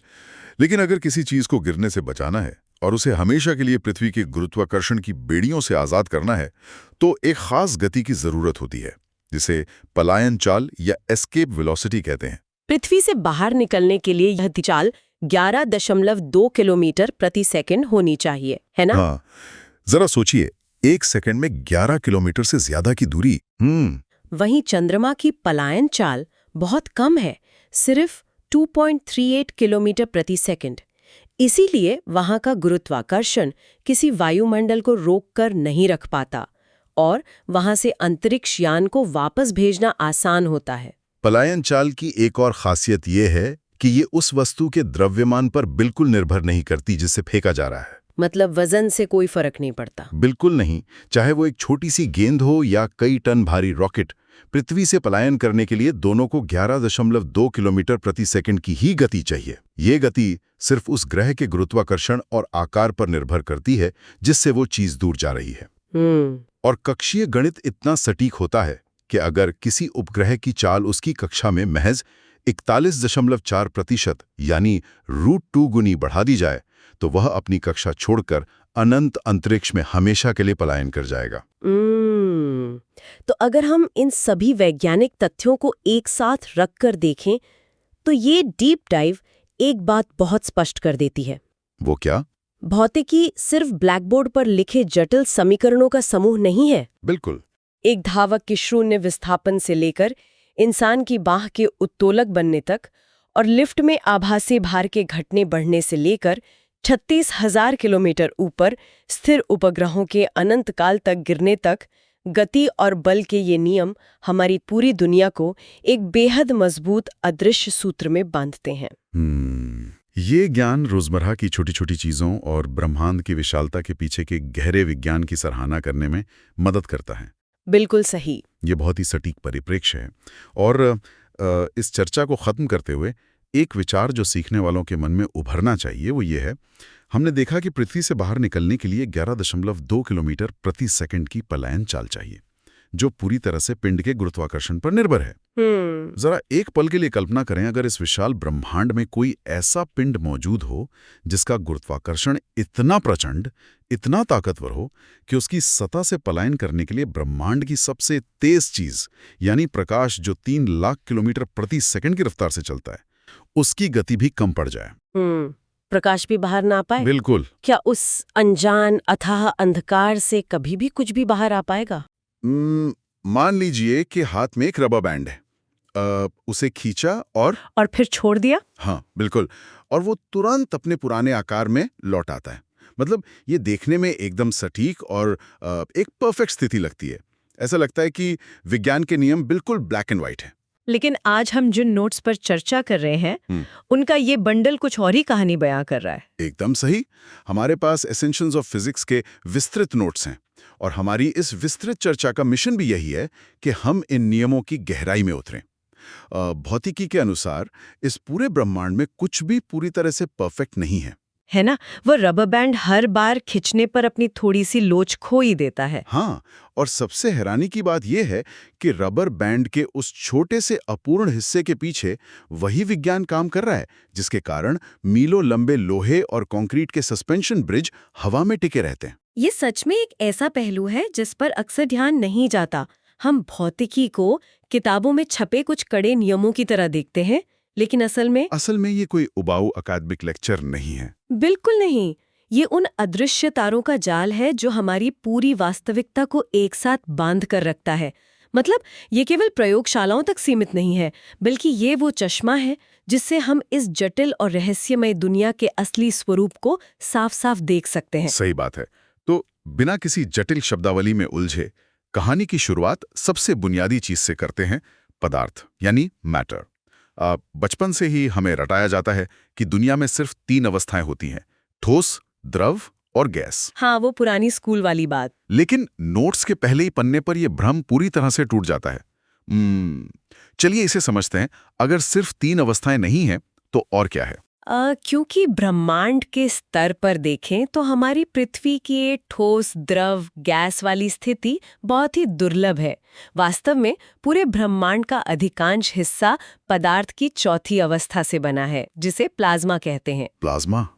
लेकिन अगर किसी चीज को गिरने से बचाना है और उसे हमेशा के लिए पृथ्वी के गुरुत्वाकर्षण की बेड़ियों से आजाद करना है, तो एक खास गति की जरूरत होती है, जिसे पलायन चाल या एस्केप वेलोसिटी कहते हैं। पृथ्वी से बाहर निकलने के लिए यह चाल 11.2 किलोमीटर प्रति सेकंड होनी चाहिए, है ना? हाँ, जरा सोचिए, 1 सेकंड में 11 किलोमीटर से ज्यादा की दूरी। वहीं चंद्रमा की पलायन चाल बहुत कम है, सिर्फ 2.38 किलोमीटर प्रति सेकंड। इसीलिए वहां का गुरुत्वाकर्षण किसी वायुमंडल को रोककर नहीं रख पाता और वहां से अंतरिक्ष यान को वापस भेजना आसान होता है। पलायन चाल की एक और खासियत ये है कि ये उस वस्तु के द्रव्यमान पर बिल्कुल निर्भर नहीं करती जिसे फेंका जा रहा है। मतलब वजन से कोई फर्क नहीं पड़ता? बिल्कुल नहीं। चाहे वो एक छोटी सी गेंद हो या कई टन भारी रॉकेट, पृथ्वी से पलायन करने के लिए दोनों को 11.2 किलोमीटर प्रति सेकंड की ही गति चाहिए। ये गति सिर्फ उस ग्रह के गुरुत्वाकर्षण और आकार पर निर्भर करती है जिससे वो चीज दूर जा रही है। और कक्षीय गणित इतना सटीक होता है कि अगर किसी उपग्रह की चाल उसकी कक्षा में महज 41.4% यानी √2 गुनी बढ़ा दी जाए, तो वह अपनी कक्षा छोड़कर अनंत अंतरिक्ष में हमेशा के लिए पलायन कर जाएगा। तो अगर हम इन सभी वैज्ञानिक तथ्यों को एक साथ रखकर देखें, तो ये डीप डाइव एक बात बहुत स्पष्ट कर देती है। वो क्या? भौतिकी सिर्फ ब्लैकबोर्ड पर लिखे जटिल समीकरणों का समूह नहीं है। बिल्कुल। एक धावक के शून्य विस्थापन से लेकर इंसान की बाह के उत्तोलक बनने तक और लिफ्ट में आभासी भार के घटने बढ़ने से लेकर 36,000 किलोमीटर ऊपर स्थिर उपग्रहों के अनंत काल तक गिरने तक, गति और बल के ये नियम हमारी पूरी दुनिया को एक बेहद मजबूत अदृश्य सूत्र में बांधते हैं। ये ज्ञान रोजमर्रा की छोटी छोटी चीजों और ब्रह्मांड की विशालता के पीछे के गहरे विज्ञान की सराहना करने में मदद करता है। बिल्कुल सही। ये बहुत ही सटीक परिप्रेक्ष्य है। और इस चर्चा को खत्म करते हुए एक विचार जो सीखने वालों के मन में उभरना चाहिए वो ये है, हमने देखा कि पृथ्वी से बाहर निकलने के लिए 11.2 किलोमीटर प्रति सेकंड की पलायन चाल चाहिए, जो पूरी तरह से पिंड के गुरुत्वाकर्षण पर निर्भर है। जरा एक पल के लिए कल्पना करें, अगर इस विशाल ब्रह्मांड में कोई ऐसा पिंड मौजूद हो जिसका गुरुत्वाकर्षण इतना प्रचंड, इतना ताकतवर हो कि उसकी सतह से पलायन करने के लिए ब्रह्मांड की सबसे तेज चीज यानी प्रकाश, जो 3 लाख किलोमीटर प्रति सेकंड की रफ्तार से चलता है, उसकी गति भी कम पड़ जाए। प्रकाश भी बाहर ना पाए? बिल्कुल। क्या उस अनजान अथाह अंधकार से कभी भी कुछ भी बाहर आ पाएगा? मान लीजिए कि हाथ में एक रबर बैंड है उसे खींचा और फिर छोड़ दिया। हाँ बिल्कुल, और वो तुरंत अपने पुराने आकार में लौट आता है। मतलब ये देखने में एकदम सटीक और एक परफेक्ट स्थिति लगती है। ऐसा लगता है कि विज्ञान के नियम बिल्कुल ब्लैक एंड व्हाइट है। लेकिन आज हम जिन नोट्स पर चर्चा कर रहे हैं उनका ये बंडल कुछ और ही कहानी बयां कर रहा है। एकदम सही। हमारे पास एसेंशियल्स ऑफ फिजिक्स के विस्तृत नोट्स हैं, और हमारी इस विस्तृत चर्चा का मिशन भी यही है कि हम इन नियमों की गहराई में उतरें। भौतिकी के अनुसार इस पूरे ब्रह्मांड में कुछ भी पूरी तरह से परफेक्ट नहीं है ना? वो रबर बैंड हर बार खिंचने पर अपनी थोड़ी सी लोच खो ही देता है। हाँ, और सबसे हैरानी की बात यह है कि रबर बैंड के उस छोटे से अपूर्ण हिस्से के पीछे वही विज्ञान काम कर रहा है जिसके कारण मीलों लंबे लोहे और कंक्रीट के सस्पेंशन ब्रिज हवा में टिके रहते हैं। ये सच में एक ऐसा पहलू है जिस पर अक्सर ध्यान नहीं जाता। हम भौतिकी को किताबों में छपे कुछ कड़े नियमों की तरह देखते हैं, लेकिन असल में ये कोई उबाऊ अकादमिक लेक्चर नहीं है। बिल्कुल नहीं। ये उन अदृश्य तारों का जाल है जो हमारी पूरी वास्तविकता को एक साथ बांध कर रखता है। मतलब ये केवल प्रयोगशालाओं तक सीमित नहीं है, बल्कि ये वो चश्मा है जिससे हम इस जटिल और रहस्यमय दुनिया के असली स्वरूप को साफ-साफ देख सकते हैं। सही बात है। तो बिना किसी जटिल शब्दावली में उलझे कहानी की शुरुआत सबसे बुनियादी चीज से करते हैं, पदार्थ यानी मैटर। बचपन से ही हमें रटाया जाता है कि दुनिया में सिर्फ 3 अवस्थाएं होती हैं, ठोस, द्रव और गैस। हाँ, वो पुरानी स्कूल वाली बात। लेकिन नोट्स के पहले ही पन्ने पर यह भ्रम पूरी तरह से टूट जाता है। चलिए इसे समझते हैं। अगर सिर्फ 3 अवस्थाएं नहीं हैं तो और क्या है? क्योंकि ब्रह्मांड के स्तर पर देखें तो हमारी पृथ्वी की ठोस, द्रव, गैस वाली स्थिति बहुत ही दुर्लभ है। वास्तव में पूरे ब्रह्मांड का अधिकांश हिस्सा पदार्थ की चौथी अवस्था से बना है, जिसे प्लाज्मा कहते हैं। प्लाज्मा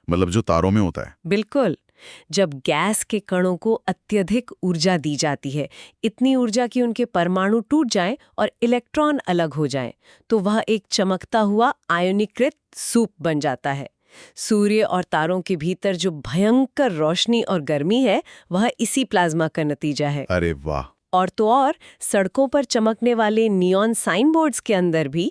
मतलब जो तारों में होता है? बिल्कुल। जब गैस के कणों को अत्यधिक ऊर्जा दी जाती है, इतनी ऊर्जा कि उनके परमाणु टूट जाएं और इलेक्ट्रॉन अलग हो जाएं, तो वह एक चमकता हुआ आयनीकृत सूप बन जाता है। सूर्य और तारों के भीतर जो भयंकर रोशनी और गर्मी है, वह इसी प्लाज्मा का नतीजा है। अरे वाह! और तो और सड़कों पर चमकने वाले नियॉन साइन बोर्ड्स के अंदर भी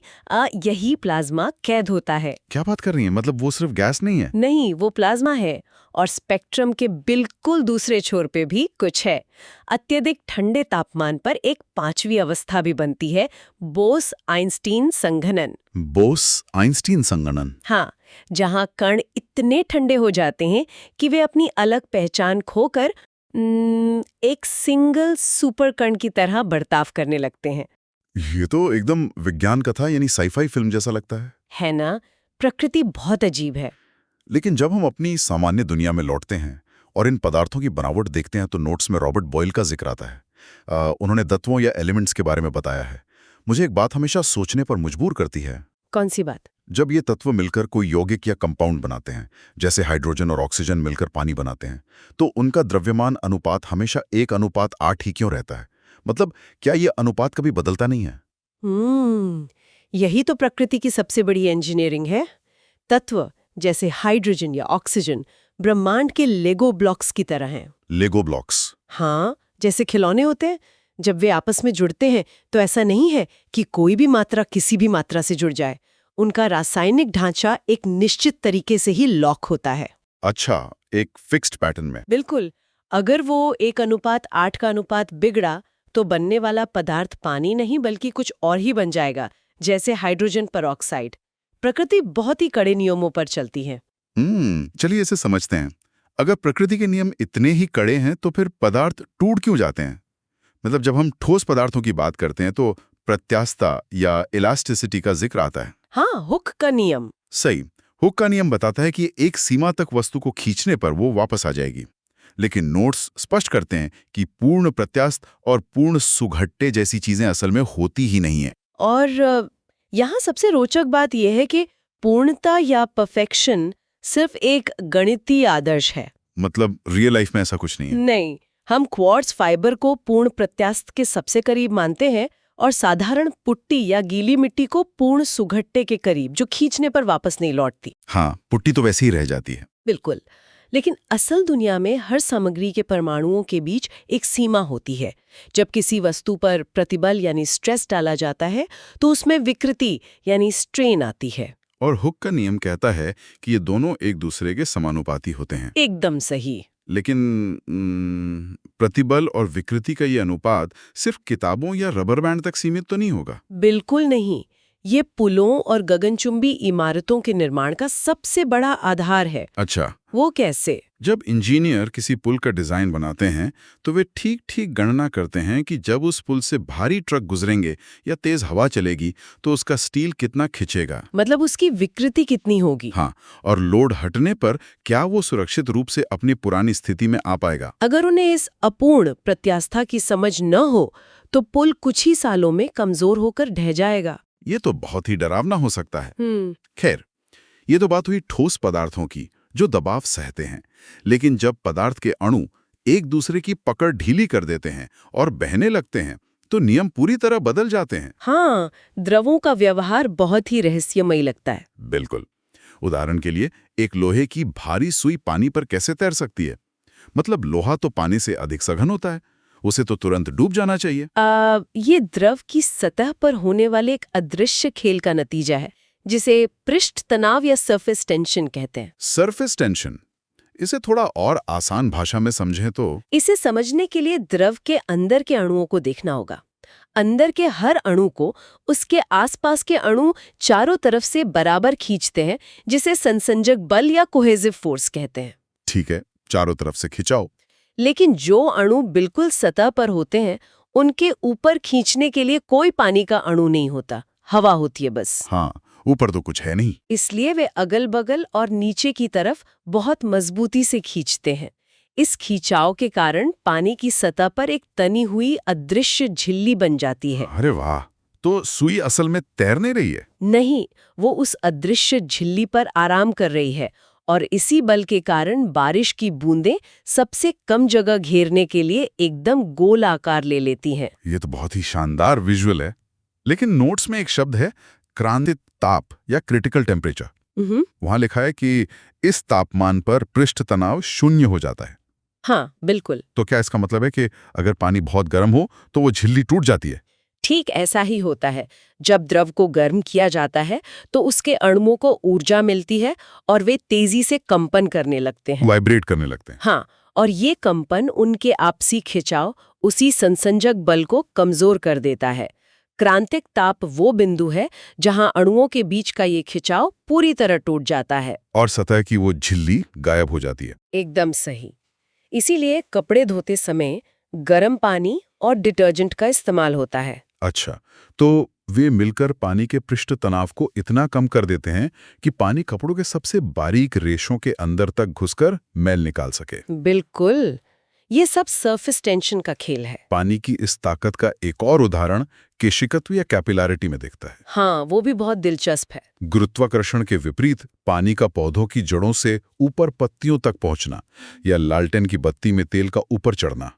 यही प्लाज्मा कैद होता है। क्या बात कर रही हैं? मतलब वो सिर्फ गैस नहीं है? नहीं, वो प्लाज्मा है। और स्पेक्ट्रम के बिल्कुल दूसरे छोर पे भी कुछ है। अत्यधिक ठंडे तापमान पर एक 5वीं अवस्था भी बनती है, बोस-आइंस्टीन संघनन। बोस-आइंस्टीन संघनन? हाँ, जहां कण इतने ठंडे हो जाते हैं कि वे अपनी अलग पहचान खोकर एक सिंगल सुपर कण की तरह बर्ताव करने लगते हैं। ये तो एकदम विज्ञान कथा यानी साइफाई फिल्म जैसा लगता है ना? प्रकृति बहुत अजीब है। लेकिन जब हम अपनी सामान्य दुनिया में लौटते हैं और इन पदार्थों की बनावट देखते हैं तो नोट्स में रॉबर्ट बॉयल का जिक्र आता है। उन्होंने तत्वों या एलिमेंट्स के बारे में बताया है। मुझे एक बात हमेशा सोचने पर मजबूर करती है। कौन सी बात? जब ये तत्व मिलकर कोई यौगिक या कंपाउंड बनाते हैं, जैसे हाइड्रोजन और ऑक्सीजन मिलकर पानी बनाते हैं, तो उनका द्रव्यमान अनुपात हमेशा 1:8 ही क्यों रहता है? मतलब क्या ये अनुपात कभी बदलता नहीं है? यही तो प्रकृति की सबसे बड़ी इंजीनियरिंग है। तत्व जैसे हाइड्रोजन या ऑक्सीजन ब्रह्मांड के लेगो ब्लॉक्स की तरह हैं। लेगो ब्लॉक्स? हाँ, जैसे खिलौने होते हैं। जब वे आपस में जुड़ते हैं तो ऐसा नहीं है कि कोई भी मात्रा किसी भी मात्रा से जुड़ जाए। उनका रासायनिक ढांचा एक निश्चित तरीके से ही लॉक होता है। अच्छा, एक फिक्स्ड पैटर्न में? बिल्कुल। अगर वो 1:8 का अनुपात बिगड़ा तो बनने वाला पदार्थ पानी नहीं बल्कि कुछ और ही बन जाएगा, जैसे हाइड्रोजन परऑक्साइड। प्रकृति बहुत ही कड़े नियमों पर चलती है। चलिए इसे समझते हैं। अगर प्रकृति के नियम इतने ही कड़े हैं तो फिर पदार्थ टूट क्यों जाते हैं? मतलब जब हम ठोस पदार्थों की बात करते हैं तो प्रत्यास्थता या इलास्टिसिटी का जिक्र आता है। हाँ, हुक का नियम। सही। हुक का नियम बताता है कि एक सीमा तक वस्तु को खींचने पर वो वापस आ जाएगी। लेकिन नोट्स स्पष्ट करते हैं कि पूर्ण प्रत्यास्थ और पूर्ण सुघट्टे जैसी चीजें असल में होती ही नहीं है। और यहाँ सबसे रोचक बात यह है कि पूर्णता या परफेक्शन सिर्फ एक गणितीय आदर्श है। मतलब रियल लाइफ में ऐसा कुछ नहीं है? नहीं, हम क्वार्ट्ज फाइबर को पूर्ण प्रत्यास्थ के सबसे करीब मानते हैं और साधारण पुट्टी या गीली मिट्टी को पूर्ण सुघट्टे के करीब, जो खींचने पर वापस नहीं लौटती। हाँ, पुट्टी तो वैसे ही रह जाती है। बिल्कुल। लेकिन असल दुनिया में हर सामग्री के परमाणुओं के बीच एक सीमा होती है। जब किसी वस्तु पर प्रतिबल यानी स्ट्रेस डाला जाता है तो उसमें विकृति यानी स्ट्रेन आती है। और हुक का नियम कहता है कि ये दोनों एक दूसरे के समानुपाती होते हैं। एकदम सही। लेकिन प्रतिबल और विकृति का ये अनुपात सिर्फ किताबों या रबर बैंड तक सीमित तो नहीं होगा? बिल्कुल नहीं। ये पुलों और गगनचुंबी इमारतों के निर्माण का सबसे बड़ा आधार है। अच्छा, वो कैसे? जब इंजीनियर किसी पुल का डिजाइन बनाते हैं तो वे ठीक ठीक गणना करते हैं कि जब उस पुल से भारी ट्रक गुजरेंगे या तेज हवा चलेगी तो उसका स्टील कितना खिंचेगा, मतलब उसकी विकृति कितनी होगी। हाँ, और लोड हटने पर क्या वो सुरक्षित रूप से अपनी पुरानी स्थिति में आ पाएगा। अगर उन्हें इस अपूर्ण प्रत्यास्था की समझ न हो तो पुल कुछ ही सालों में कमजोर होकर ढह जाएगा। ये तो बहुत ही डरावना हो सकता है। खैर, ये तो बात हुई ठोस पदार्थों की जो दबाव सहते हैं। लेकिन जब पदार्थ के अणु एक दूसरे की पकड़ ढीली कर देते हैं और बहने लगते हैं तो नियम पूरी तरह बदल जाते हैं। हाँ, द्रवों का व्यवहार बहुत ही रहस्यमयी लगता है। बिल्कुल। उदाहरण के लिए, एक लोहे की भारी सुई पानी पर कैसे तैर सकती है? मतलब लोहा तो पानी से अधिक सघन होता है, उसे तो तुरंत डूब जाना चाहिए। ये द्रव की सतह पर होने वाले एक अदृश्य खेल का नतीजा है जिसे पृष्ठ तनाव या सरफेस टेंशन कहते हैं। सरफेस टेंशन, इसे थोड़ा और आसान भाषा में समझें तो? इसे समझने के लिए द्रव के अंदर के अणुओं को देखना होगा। अंदर के हर अणु को उसके आसपास के अणु चारों तरफ से बराबर खींचते हैं, जिसे संसंजक बल या कोहेसिव फोर्स कहते हैं। ठीक है, चारों तरफ से खिंचाओ। लेकिन जो अणु बिल्कुल सतह पर होते हैं उनके ऊपर खींचने के लिए कोई पानी का अणु नहीं होता, हवा होती है बस। हाँ, ऊपर तो कुछ है नहीं। इसलिए वे अगल बगल और नीचे की तरफ बहुत मजबूती से खींचते हैं। इस खिंचाव के कारण पानी की सतह पर एक तनी हुई अदृश्य झिल्ली बन जाती है। अरे वाह, तो सुई असल में तैर नहीं रही है? नहीं, वो उस अदृश्य झिल्ली पर आराम कर रही है और इसी बल के कारण बारिश की बूंदें सबसे कम जगह घेरने के लिए एकदम गोल आकार ले लेती हैं। ये तो बहुत ही शानदार विजुअल है। लेकिन नोट्स में एक शब्द है, क्रांतिक ताप या क्रिटिकल टेम्परेचर। वहां लिखा है कि इस तापमान पर पृष्ठ तनाव 0 हो जाता है। हाँ, बिल्कुल। तो क्या इसका मतलब है कि अगर पानी बहुत गर्म हो तो वो झिल्ली टूट जाती है? ठीक ऐसा ही होता है। जब द्रव को गर्म किया जाता है तो उसके अणुओं को ऊर्जा मिलती है और वे तेजी से कंपन करने लगते हैं, वाइब्रेट करने लगते हैं। हाँ, और ये कंपन उनके आपसी खिंचाव, उसी संसंजक बल को कमजोर कर देता है। क्रांतिक ताप वो बिंदु है जहां अणुओं के बीच का ये खिंचाव पूरी तरह टूट जाता है और सतह की वो झिल्ली गायब हो जाती है। एकदम सही। इसीलिए कपड़े धोते समय गर्म पानी और डिटर्जेंट का इस्तेमाल होता है। अच्छा, तो वे मिलकर पानी के पृष्ठ तनाव को इतना कम कर देते हैं कि पानी कपड़ों के सबसे बारीक रेशों के अंदर तक घुसकर मैल निकाल सके। बिल्कुल, ये सब सरफेस टेंशन का खेल है। पानी की इस ताकत का एक और उदाहरण केशिकत्व या कैपिलैरिटी में दिखता है। हाँ, वो भी बहुत दिलचस्प है। गुरुत्वाकर्षण के विपरीत पानी का पौधों की जड़ों से ऊपर पत्तियों तक पहुंचना या लालटेन की बत्ती में तेल का ऊपर चढ़ना,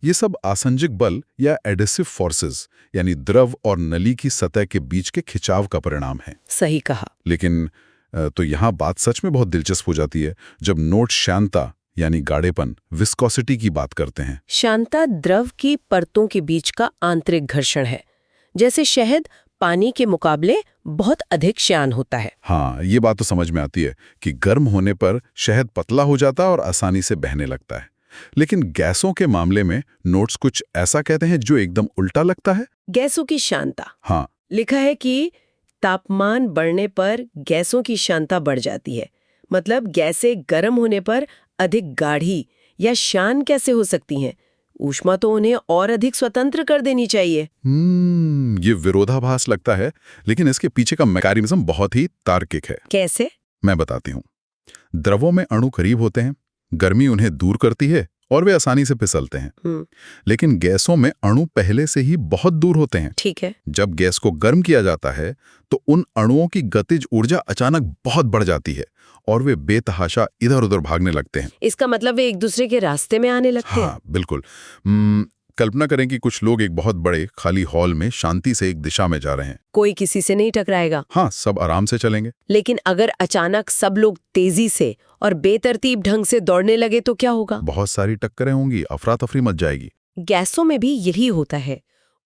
ये सब आसंजिक बल या एडेसिव फोर्सेस यानी द्रव और नली की सतह के बीच के खिंचाव का परिणाम है। सही कहा। लेकिन तो यहाँ बात सच में बहुत दिलचस्प हो जाती है जब नोट शांता यानी गाढ़ेपन, विस्कोसिटी की बात करते हैं। शांता द्रव की परतों के बीच का आंतरिक घर्षण है। जैसे शहद पानी के मुकाबले बहुत अधिक श्यान होता है। हाँ, ये बात तो समझ में आती है कि गर्म होने पर शहद पतला हो जाता है और आसानी से बहने लगता है। लेकिन गैसों के मामले में नोट्स कुछ ऐसा कहते हैं जो एकदम उल्टा लगता है। गैसों की शांता, हाँ, लिखा है कि तापमान बढ़ने पर गैसों की शांता बढ़ जाती है। मतलब गैसें गर्म होने पर अधिक गाढ़ी या शान कैसे हो सकती हैं? ऊष्मा तो उन्हें और अधिक स्वतंत्र कर देनी चाहिए। ये विरोधाभास लगता है, लेकिन इसके पीछे का मैकेनिज्म बहुत ही तार्किक है। कैसे? मैं बताती हूँ। द्रवों में अणु करीब होते हैं, गर्मी उन्हें दूर करती है और वे आसानी से फिसलते हैं। लेकिन गैसों में अणु पहले से ही बहुत दूर होते हैं। ठीक है। जब गैस को गर्म किया जाता है तो उन अणुओं की गतिज ऊर्जा अचानक बहुत बढ़ जाती है और वे बेतहाशा इधर उधर भागने लगते हैं। इसका मतलब वे एक दूसरे के रास्ते में आने लगते हैं। हाँ, बिल्कुल। कल्पना करें कि कुछ लोग एक बहुत बड़े खाली हॉल में शांति से एक दिशा में जा रहे हैं। कोई किसी से नहीं टकराएगा। हाँ, सब आराम से चलेंगे। लेकिन अगर अचानक सब लोग तेजी से और बेतरतीब ढंग से दौड़ने लगे तो क्या होगा? बहुत सारी टक्करें होंगी, अफरा तफरी मच जाएगी। गैसों में भी यही होता है।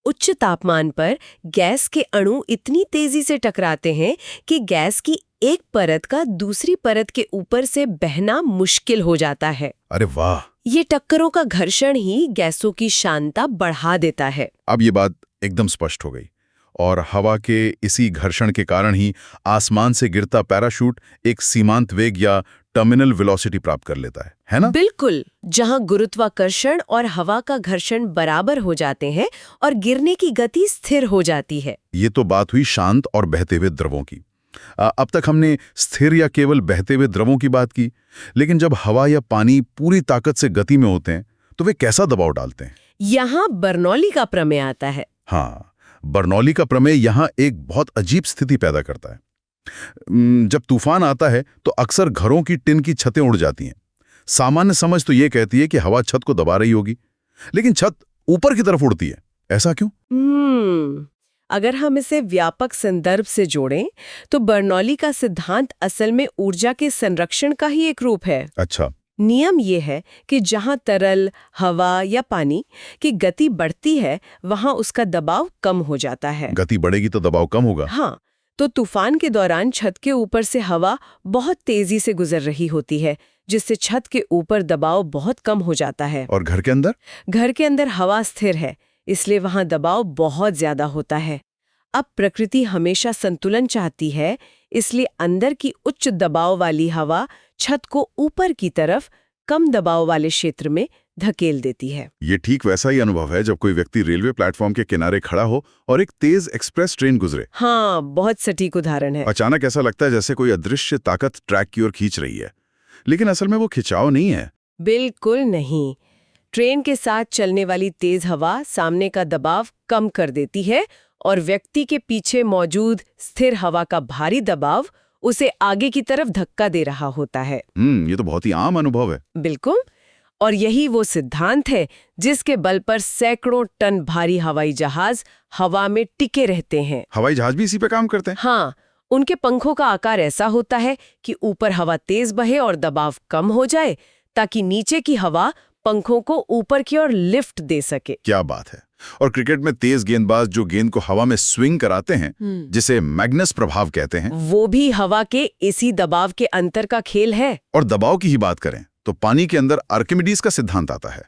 उच्च तापमान पर गैस के अणु इतनी तेजी से टकराते हैं कि गैस की एक परत का दूसरी परत के ऊपर से बहना मुश्किल हो जाता है। अरे वाह! ये टक्करों का घर्षण ही गैसों की शांतता बढ़ा देता है। अब ये बात एकदम स्पष्ट हो गई। और हवा के इसी घर्षण के कारण ही आसमान से गिरता पैराशूट एक सीमांत वेग या टर्मिनल वेलोसिटी प्राप्त कर लेता है ना? बिल्कुल, जहां गुरुत्वाकर्षण और हवा का घर्षण बराबर हो जाते हैं और गिरने की गति स्थिर हो जाती है। ये तो बात हुई शांत और बहते हुए द्रवों की। अब तक हमने स्थिर या केवल बहते हुए द्रवों की बात की, लेकिन जब हवा या पानी पूरी ताकत से गति में होते हैं तो वे कैसा दबाव डालते हैं? यहाँ बर्नौली का प्रमेय आता है। हाँ, बर्नौली का प्रमेय यहाँ एक बहुत अजीब स्थिति पैदा करता है। जब तूफान आता है तो अक्सर घरों की टिन की छतें उड़ जाती हैं। सामान्य समझ तो ये कहती है कि हवा छत को दबा रही होगी, लेकिन छत ऊपर की तरफ उड़ती है। ऐसा क्यों? अगर हम इसे व्यापक संदर्भ से जोड़ें तो बर्नौली का सिद्धांत असल में ऊर्जा के संरक्षण का ही एक रूप है। अच्छा। नियम ये है कि जहां तरल, हवा या पानी की गति बढ़ती है वहां उसका दबाव कम हो जाता है। गति बढ़ेगी तो दबाव कम होगा। हाँ, तो तूफान के दौरान छत के ऊपर से हवा बहुत तेजी से गुजर रही होती है, जिससे छत के ऊपर दबाव बहुत कम हो जाता है। और घर के अंदर? घर के अंदर हवा स्थिर है, इसलिए वहां दबाव बहुत ज्यादा होता है। अब प्रकृति हमेशा संतुलन चाहती है, इसलिए अंदर की उच्च दबाव वाली हवा छत को ऊपर की तरफ कम दबाव वाले क्षेत्र में धकेल देती है। ये ठीक वैसा ही अनुभव है जब कोई व्यक्ति रेलवे प्लेटफॉर्म के किनारे खड़ा हो और एक तेज एक्सप्रेस ट्रेन गुजरे। हाँ, बहुत सटीक उदाहरण है। अचानक ऐसा लगता है जैसे कोई अदृश्य ताकत ट्रैक की ओर खींच रही है, लेकिन असल में वो खिंचाव नहीं है। बिल्कुल नहीं। ट्रेन के साथ चलने वाली तेज हवा सामने का दबाव कम कर देती है और व्यक्ति के पीछे मौजूद स्थिर हवा का भारी दबाव उसे आगे की तरफ धक्का दे रहा होता है। ये तो बहुत ही आम अनुभव है। बिल्कुल, और यही वो सिद्धांत है जिसके बल पर सैकड़ों टन भारी हवाई जहाज हवा में टिके रहते हैं। हवाई जहाज भी इसी पे काम करते हैं? हाँ, उनके पंखों का आकार ऐसा होता है कि ऊपर हवा तेज बहे और दबाव कम हो जाए, ताकि नीचे की हवा पंखों को ऊपर की ओर लिफ्ट दे सके। क्या बात है। और क्रिकेट में तेज गेंदबाज जो गेंद को हवा में स्विंग कराते हैं, जिसे मैग्नस प्रभाव कहते हैं, वो भी हवा के इसी दबाव के अंतर का खेल है। और दबाव की ही बात करें तो पानी के अंदर आर्किमिडीज का सिद्धांत आता है।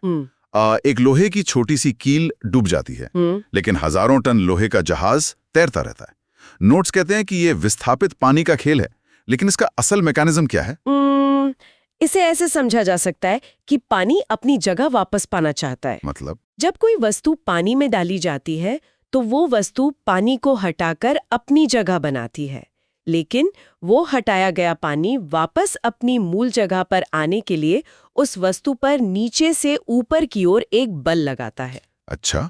एक लोहे की छोटी सी कील डूब जाती है, लेकिन हजारों टन लोहे का जहाज तैरता रहता है। नोट्स कहते हैं कि ये विस्थापित पानी का खेल है, लेकिन इसका असल मैकेनिज्म क्या है? इसे ऐसे समझा जा सकता है कि पानी अपनी जगह वापस पाना चाहता है। मतलब? जब कोई वस्तु पानी में डाली जाती है तो वो वस्तु पानी को हटाकर अपनी जगह बनाती है, लेकिन वो हटाया गया पानी वापस अपनी मूल जगह पर आने के लिए उस वस्तु पर नीचे से ऊपर की ओर एक बल लगाता है। अच्छा,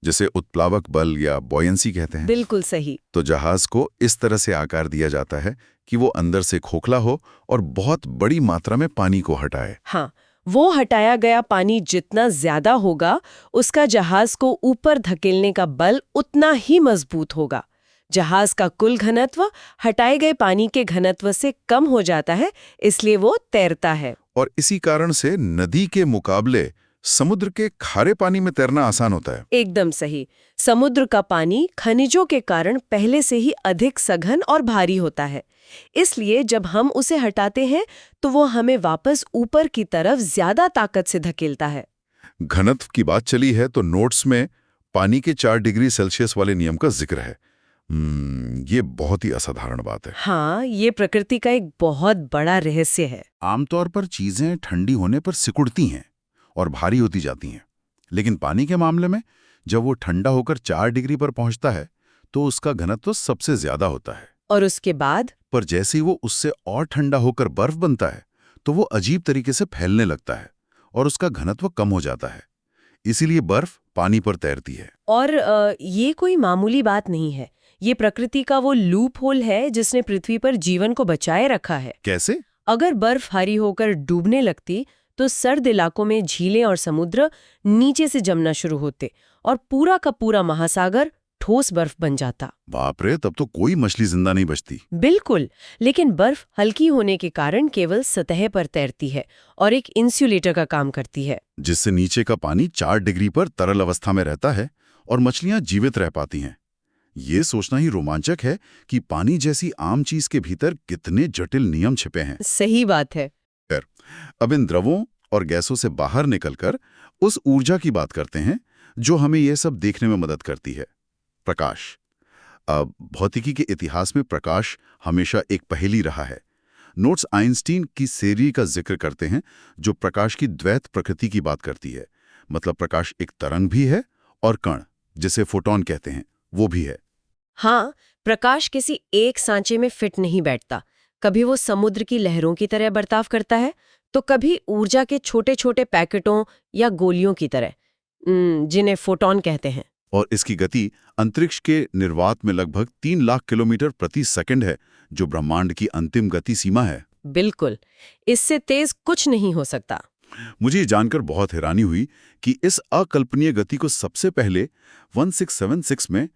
जिसे उत्प्लावक बल या बॉयंसी कहते हैं। बिल्कुल सही। तो जहाज को इस तरह से आकार दिया जाता है कि वो अंदर से खोखला हो और बहुत बड़ी मात्रा में पानी को हटाए। हाँ, वो हटाया गया पानी जितना ज्यादा होगा, उसका जहाज को ऊपर धकेलने का बल उतना ही मजबूत होगा। जहाज का कुल घनत्व हटाए गए पानी के घनत्व से कम हो जाता है, इसलिए वो तैरता है। और इसी कारण से नदी के मुकाबले समुद्र के खारे पानी में तैरना आसान होता है। एकदम सही। समुद्र का पानी खनिजों के कारण पहले से ही अधिक सघन और भारी होता है, इसलिए जब हम उसे हटाते हैं तो वो हमें वापस ऊपर की तरफ ज्यादा ताकत से धकेलता है। घनत्व की बात चली है तो नोट्स में पानी के 4 डिग्री सेल्सियस वाले नियम का जिक्र है। ये बहुत ही असाधारण बात है। हाँ, ये प्रकृति का एक बहुत बड़ा रहस्य है। आमतौर पर चीजें ठंडी होने पर सिकुड़ती हैं और भारी होती जाती हैं, लेकिन पानी के मामले में जब वो ठंडा होकर 4 डिग्री पर पहुंचता है तो उसका घनत्व सबसे ज्यादा होता है। और उसके बाद? पर जैसे ही वो उससे और ठंडा होकर बर्फ बनता है तो वो अजीब तरीके से फैलने लगता है और उसका घनत्व कम हो जाता है। इसीलिए बर्फ पानी पर तैरती है। और ये कोई मामूली बात नहीं है। ये प्रकृति का वो लूप होल है जिसने पृथ्वी पर जीवन को बचाए रखा है। कैसे? अगर बर्फ भारी होकर डूबने लगती तो सर्द इलाकों में झीलें और समुद्र नीचे से जमना शुरू होते और पूरा का पूरा महासागर ठोस बर्फ बन जाता। बाप रे, तब तो कोई मछली जिंदा नहीं बचती। बिल्कुल, लेकिन बर्फ हल्की होने के कारण केवल सतह पर तैरती है और एक इंसुलेटर का काम करती है, जिससे नीचे का पानी 4 डिग्री पर तरल अवस्था में रहता है और मछलियां जीवित रह पाती हैं। ये सोचना ही रोमांचक है कि पानी जैसी आम चीज के भीतर कितने जटिल नियम छिपे हैं। सही बात है। अब इन द्रवों और गैसों से बाहर निकलकर उस ऊर्जा की बात करते हैं जो हमें यह सब देखने में मदद करती है, प्रकाश। अब भौतिकी के इतिहास में प्रकाश हमेशा एक पहेली रहा है। नोट्स आइंस्टीन की थ्योरी का जिक्र करते हैं जो प्रकाश की द्वैत प्रकृति की बात करती है। मतलब प्रकाश एक तरंग भी है और कण, जिसे फोटॉन कहते हैं, वो भी है। हाँ, प्रकाश किसी एक सांचे में फिट नहीं बैठता। कभी वो समुद्र की लहरों की तरह बर्ताव करता है, तो कभी ऊर्जा के छोटे छोटे पैकेटों या गोलियों की तरह, जिन्हें फोटॉन कहते हैं। और इसकी गति अंतरिक्ष के निर्वात में लगभग 3 लाख किलोमीटर प्रति सेकंड है, जो ब्रह्मांड की अंतिम गति सीमा है। बिल्कुल, इससे तेज कुछ नहीं हो सकता। मुझे ये जानकर बहुत हैरानी हुई कि इस अकल्पनीय गति को सबसे पहले 1676 में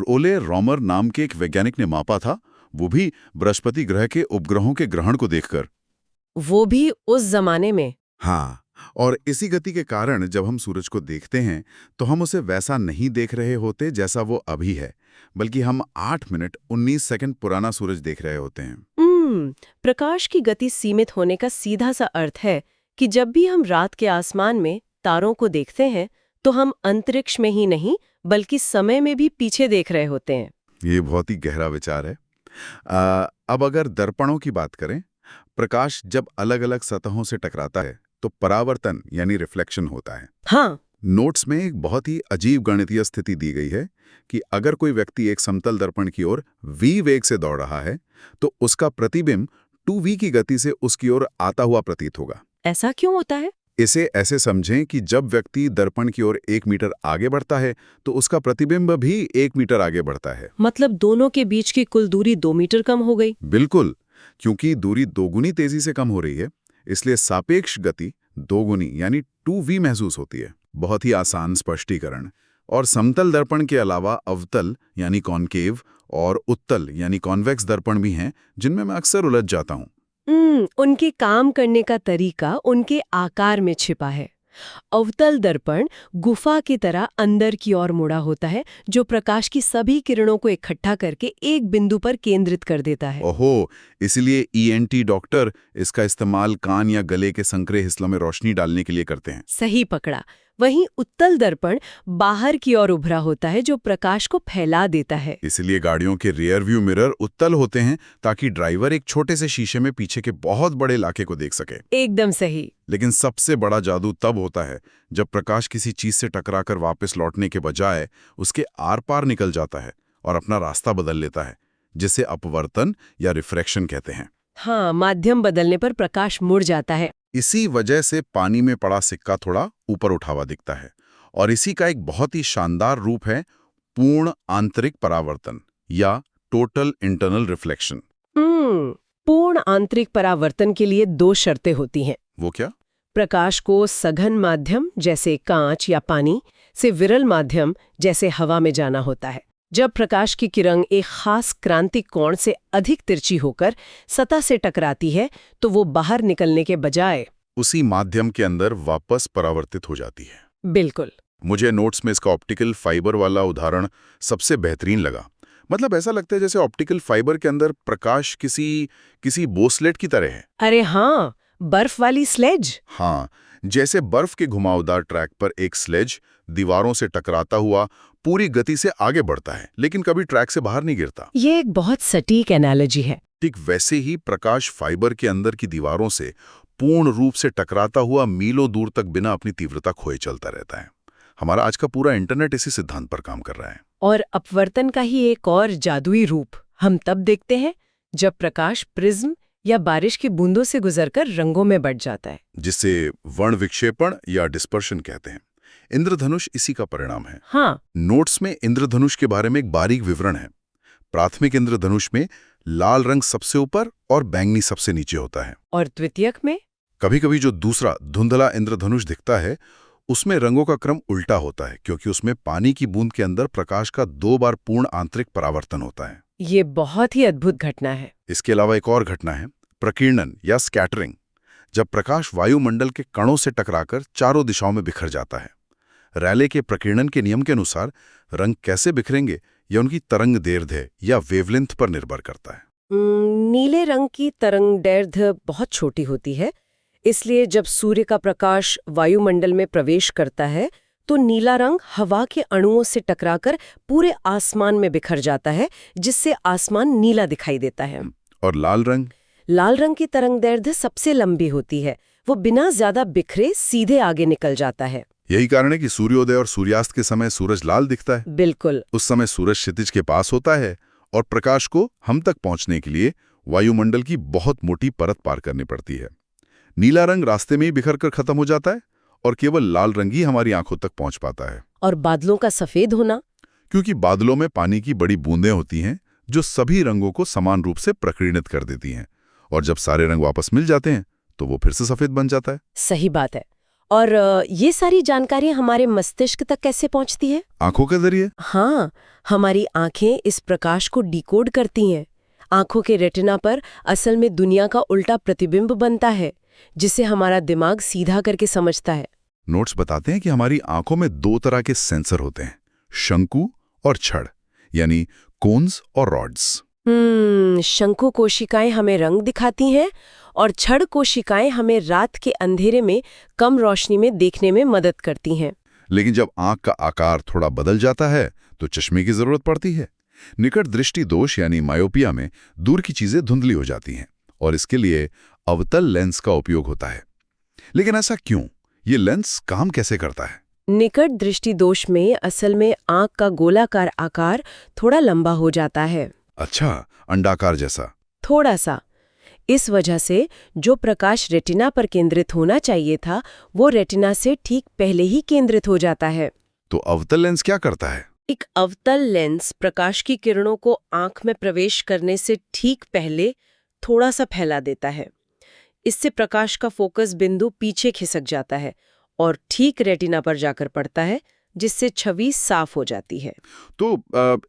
ओले रॉमर नाम के एक वैज्ञानिक ने मापा था, वो भी बृहस्पति ग्रह के उपग्रहों के ग्रहण को देखकर। वो भी उस जमाने में। हाँ, और इसी गति के कारण जब हम सूरज को देखते हैं तो हम उसे वैसा नहीं देख रहे होते जैसा वो अभी है, बल्कि हम 8 मिनट 19 सेकंड पुराना सूरज देख रहे होते हैं। प्रकाश की गति सीमित होने का सीधा सा अर्थ है कि जब भी हम रात के आसमान में तारों को देखते हैं तो हम अंतरिक्ष में ही नहीं बल्कि समय में भी पीछे देख रहे होते हैं। ये बहुत ही गहरा विचार है। अब अगर दर्पणों की बात करें, प्रकाश जब अलग अलग सतहों से टकराता है तो परावर्तन यानी रिफ्लेक्शन होता है। हाँ, नोट्स में एक बहुत ही अजीब गणितीय स्थिति दी गई है कि अगर कोई व्यक्ति एक समतल दर्पण की ओर v वेग से दौड़ रहा है तो उसका प्रतिबिंब 2v की गति से उसकी ओर आता हुआ प्रतीत होगा। ऐसा क्यों होता है? इसे ऐसे समझें कि जब व्यक्ति दर्पण की ओर 1 मीटर आगे बढ़ता है तो उसका प्रतिबिंब भी 1 मीटर आगे बढ़ता है। मतलब दोनों के बीच की कुल दूरी 2 मीटर कम हो गई। बिल्कुल, क्योंकि दूरी दोगुनी तेजी से कम हो रही है, इसलिए सापेक्ष गति दोगुनी यानी 2v महसूस होती है। बहुत ही आसान स्पष्टीकरण। और समतल दर्पण के अलावा अवतल यानी कॉन्केव और उत्तल यानी कॉन्वेक्स दर्पण भी हैं, जिनमें मैं अक्सर उलझ जाता हूँ। उनके काम करने का तरीका उनके आकार में छिपा है। अवतल दर्पण गुफा की तरह अंदर की ओर मुड़ा होता है, जो प्रकाश की सभी किरणों को इकट्ठा करके एक बिंदु पर केंद्रित कर देता है। ओहो, इसलिए ENT डॉक्टर इसका इस्तेमाल कान या गले के संकरे हिस्सों में रोशनी डालने के लिए करते हैं। सही पकड़ा। वहीं उत्तल दर्पण बाहर की ओर उभरा होता है, जो प्रकाश को फैला देता है। इसलिए गाड़ियों के रियर व्यू मिरर उत्तल होते हैं ताकि ड्राइवर एक छोटे से शीशे में पीछे के बहुत बड़े इलाके को देख सके। एकदम सही। लेकिन सबसे बड़ा जादू तब होता है जब प्रकाश किसी चीज से टकराकर वापस लौटने के बजाय उसके आर पार निकल जाता है और अपना रास्ता बदल लेता है, जिसे अपवर्तन या रिफ्रैक्शन कहते हैं। हाँ, माध्यम बदलने पर प्रकाश मुड़ जाता है। इसी वजह से पानी में पड़ा सिक्का थोड़ा ऊपर उठा हुआ दिखता है। और इसी का एक बहुत ही शानदार रूप है पूर्ण आंतरिक परावर्तन या टोटल इंटरनल रिफ्लेक्शन। पूर्ण आंतरिक परावर्तन के लिए 2 शर्तें होती हैं। वो क्या? प्रकाश को सघन माध्यम जैसे कांच या पानी से विरल माध्यम जैसे हवा में जाना होता है। जब प्रकाश की किरण एक खास क्रांतिक कोण से अधिक तिरछी होकर सतह से टकराती है तो वो बाहर निकलने के बजाय उसी माध्यम के अंदर वापस परावर्तित हो जाती है। बिल्कुल। मुझे नोट्स में इसका ऑप्टिकल फाइबर वाला उदाहरण सबसे बेहतरीन लगा। मतलब ऐसा लगता है जैसे ऑप्टिकल फाइबर के अंदर प्रकाश किसी बोसलेट की तरह है। अरे हाँ, बर्फ वाली स्लेज। हाँ, जैसे बर्फ के घुमावदार ट्रैक पर एक स्लेज दीवारों से टकराता हुआ पूरी गति से आगे बढ़ता है, लेकिन कभी ट्रैक से बाहर नहीं गिरता। ये एक बहुत सटीक एनालॉजी है। ठीक वैसे ही प्रकाश फाइबर के अंदर की दीवारों से पूर्ण रूप से टकराता हुआ मीलों दूर तक बिना अपनी तीव्रता खोए चलता रहता है। हमारा आज का पूरा इंटरनेट इसी सिद्धांत पर काम कर रहा है। और अपवर्तन का ही एक और जादुई रूप हम तब देखते हैं जब प्रकाश प्रिज्म या बारिश की बूंदों से गुजरकर रंगों में बढ़ जाता है, जिसे वर्ण विक्षेपण या डिस्पर्शन कहते हैं। इंद्रधनुष इसी का परिणाम है। हाँ। नोट्स में इंद्रधनुष के बारे में एक बारीक विवरण है। प्राथमिक इंद्रधनुष में लाल रंग सबसे ऊपर और बैंगनी सबसे नीचे होता है। और द्वितीयक में कभी कभी जो दूसरा धुंधला इंद्रधनुष दिखता है उसमें रंगों का क्रम उल्टा होता है, क्योंकि उसमें पानी की बूंद के अंदर प्रकाश का 2 बार पूर्ण आंतरिक परावर्तन होता है। ये बहुत ही अद्भुत घटना है। इसके अलावा एक और घटना है, प्रकीर्णन या स्कैटरिंग, जब प्रकाश वायुमंडल के कणों से टकराकर चारों दिशाओं में बिखर जाता है। रैले के प्रकीर्णन के नियम के अनुसार रंग कैसे बिखरेंगे यह उनकी तरंग दैर्ध्य या वेवलेंथ पर निर्भर करता है। नीले रंग की तरंग दैर्ध्य बहुत छोटी होती है, इसलिए जब सूर्य का प्रकाश वायुमंडल में प्रवेश करता है तो नीला रंग हवा के अणुओं से टकराकर पूरे आसमान में बिखर जाता है, जिससे आसमान नीला दिखाई देता है। और लाल रंग? लाल रंग की तरंग दैर्ध्य सबसे लंबी होती है, वो बिना ज्यादा बिखरे सीधे आगे निकल जाता है। यही कारण है कि सूर्योदय और सूर्यास्त के समय सूरज लाल दिखता है। बिल्कुल। उस समय सूरज क्षितिज के पास होता है और प्रकाश को हम तक पहुंचने के लिए वायुमंडल की बहुत मोटी परत पार करनी पड़ती है। नीला रंग रास्ते में ही बिखर कर खत्म हो जाता है और केवल लाल रंग ही हमारी आंखों तक पहुंच पाता है। और बादलों का सफेद होना? क्योंकि बादलों में पानी की बड़ी बूंदें होती हैं जो सभी रंगों को समान रूप से प्रकीर्णित कर देती हैं, और जब सारे रंग वापस मिल जाते हैं तो वो फिर से सफेद बन जाता है। सही बात है। और ये सारी जानकारी हमारे मस्तिष्क तक कैसे पहुंचती है? आंखों के जरिए। हाँ, हमारी आंखें इस प्रकाश को डिकोड करती हैं। आंखों के रेटिना पर असल में दुनिया का उल्टा प्रतिबिंब बनता है, जिसे हमारा दिमाग सीधा करके समझता है। नोट्स बताते हैं कि हमारी आंखों में 2 तरह के सेंसर होते हैं, शंकु और छड़, यानी कोन्स और रॉड्स। शंकु कोशिकाएं हमें रंग दिखाती हैं और छड़ कोशिकाएं हमें रात के अंधेरे में कम रोशनी में देखने में मदद करती हैं। लेकिन जब आंख का आकार थोड़ा बदल जाता है तो चश्मे की जरूरत पड़ती है। निकट दृष्टि दोष यानी मायोपिया में दूर की चीजें धुंधली हो जाती हैं और इसके लिए अवतल लेंस का उपयोग होता है। लेकिन ऐसा क्यों? ये लेंस काम कैसे करता है? निकट दृष्टि दोष में असल में आंख का गोलाकार आकार थोड़ा लंबा हो जाता है। अच्छा, अंडाकार जैसा? थोड़ा सा। इस वजह से जो प्रकाश रेटिना पर केंद्रित होना चाहिए था वो रेटिना से ठीक पहले ही केंद्रित हो जाता है। तो अवतल लेंस क्या करता है? एक अवतल लेंस प्रकाश की किरणों को आंख में प्रवेश करने से ठीक पहले थोड़ा सा फैला देता है। इससे प्रकाश का फोकस बिंदु पीछे खिसक जाता है और ठीक रेटिना पर जाकर पड़ता है, जिससे छवि साफ हो जाती है। तो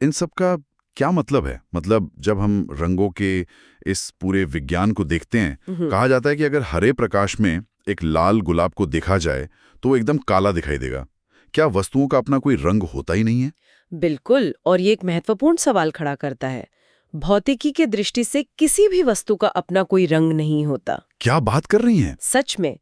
इन सब का क्या मतलब है? मतलब जब हम रंगों के इस पूरे विज्ञान को देखते हैं, कहा जाता है कि अगर हरे प्रकाश में एक लाल गुलाब को देखा जाए तो वो एकदम काला दिखाई देगा। क्या वस्तुओं का अपना कोई रंग होता ही नहीं है? बिल्कुल, और ये एक महत्वपूर्ण सवाल खड़ा करता है। भौतिकी के दृष्टि से किसी भी वस्तु का अपना कोई रंग नहीं होता। क्या बात कर रही हैं? सच में,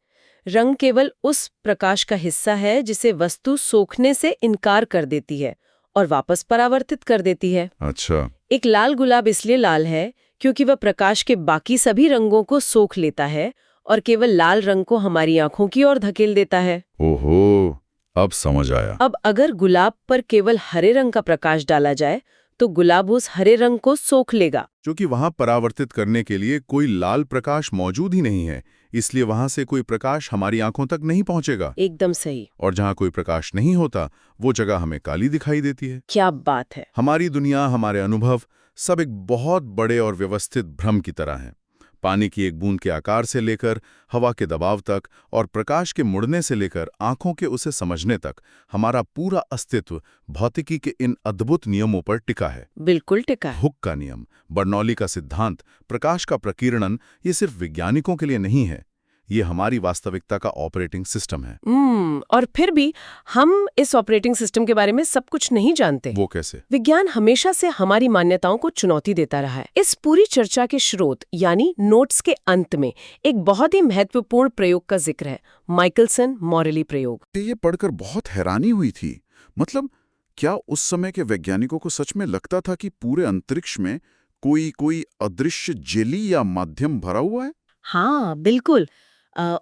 रंग केवल उस प्रकाश का हिस्सा है जिसे वस्तु सोखने से इनकार कर देती है और वापस परावर्तित कर देती है। अच्छा। एक लाल गुलाब इसलिए लाल है क्योंकि वह प्रकाश के बाकी सभी रंगों को सोख लेता है और केवल लाल रंग को हमारी आंखों की ओर धकेल देता है। ओहो, अब समझ आया। अब अगर गुलाब पर केवल हरे रंग का प्रकाश डाला जाए तो गुलाब उस हरे रंग को सोख लेगा। क्योंकि वहां परावर्तित करने के लिए कोई लाल प्रकाश मौजूद ही नहीं है, इसलिए वहां से कोई प्रकाश हमारी आंखों तक नहीं पहुंचेगा। एकदम सही। और जहां कोई प्रकाश नहीं होता वो जगह हमें काली दिखाई देती है। क्या बात है। हमारी दुनिया, हमारे अनुभव सब एक बहुत बड़े और व्यवस्थित भ्रम की तरह हैं। पानी की एक बूंद के आकार से लेकर हवा के दबाव तक और प्रकाश के मुड़ने से लेकर आंखों के उसे समझने तक हमारा पूरा अस्तित्व भौतिकी के इन अद्भुत नियमों पर टिका है। बिल्कुल टिका है। हुक का नियम, बर्नौली का सिद्धांत, प्रकाश का प्रकीर्णन, ये सिर्फ वैज्ञानिकों के लिए नहीं है, ये हमारी वास्तविकता का ऑपरेटिंग सिस्टम है। और फिर भी हम इस ऑपरेटिंग सिस्टम के बारे में सब कुछ नहीं जानते। वो कैसे? विज्ञान हमेशा से हमारी मान्यताओं को चुनौती देता रहा है। इस पूरी चर्चा के स्रोत यानी नोट्स के अंत में एक बहुत ही महत्वपूर्ण प्रयोग का जिक्र है, माइकलसन मॉरेली प्रयोग। ये पढ़कर बहुत हैरानी हुई थी। मतलब क्या उस समय के वैज्ञानिकों को सच में लगता था कि पूरे अंतरिक्ष में कोई अदृश्य जेली या माध्यम भरा हुआ है? हाँ, बिल्कुल।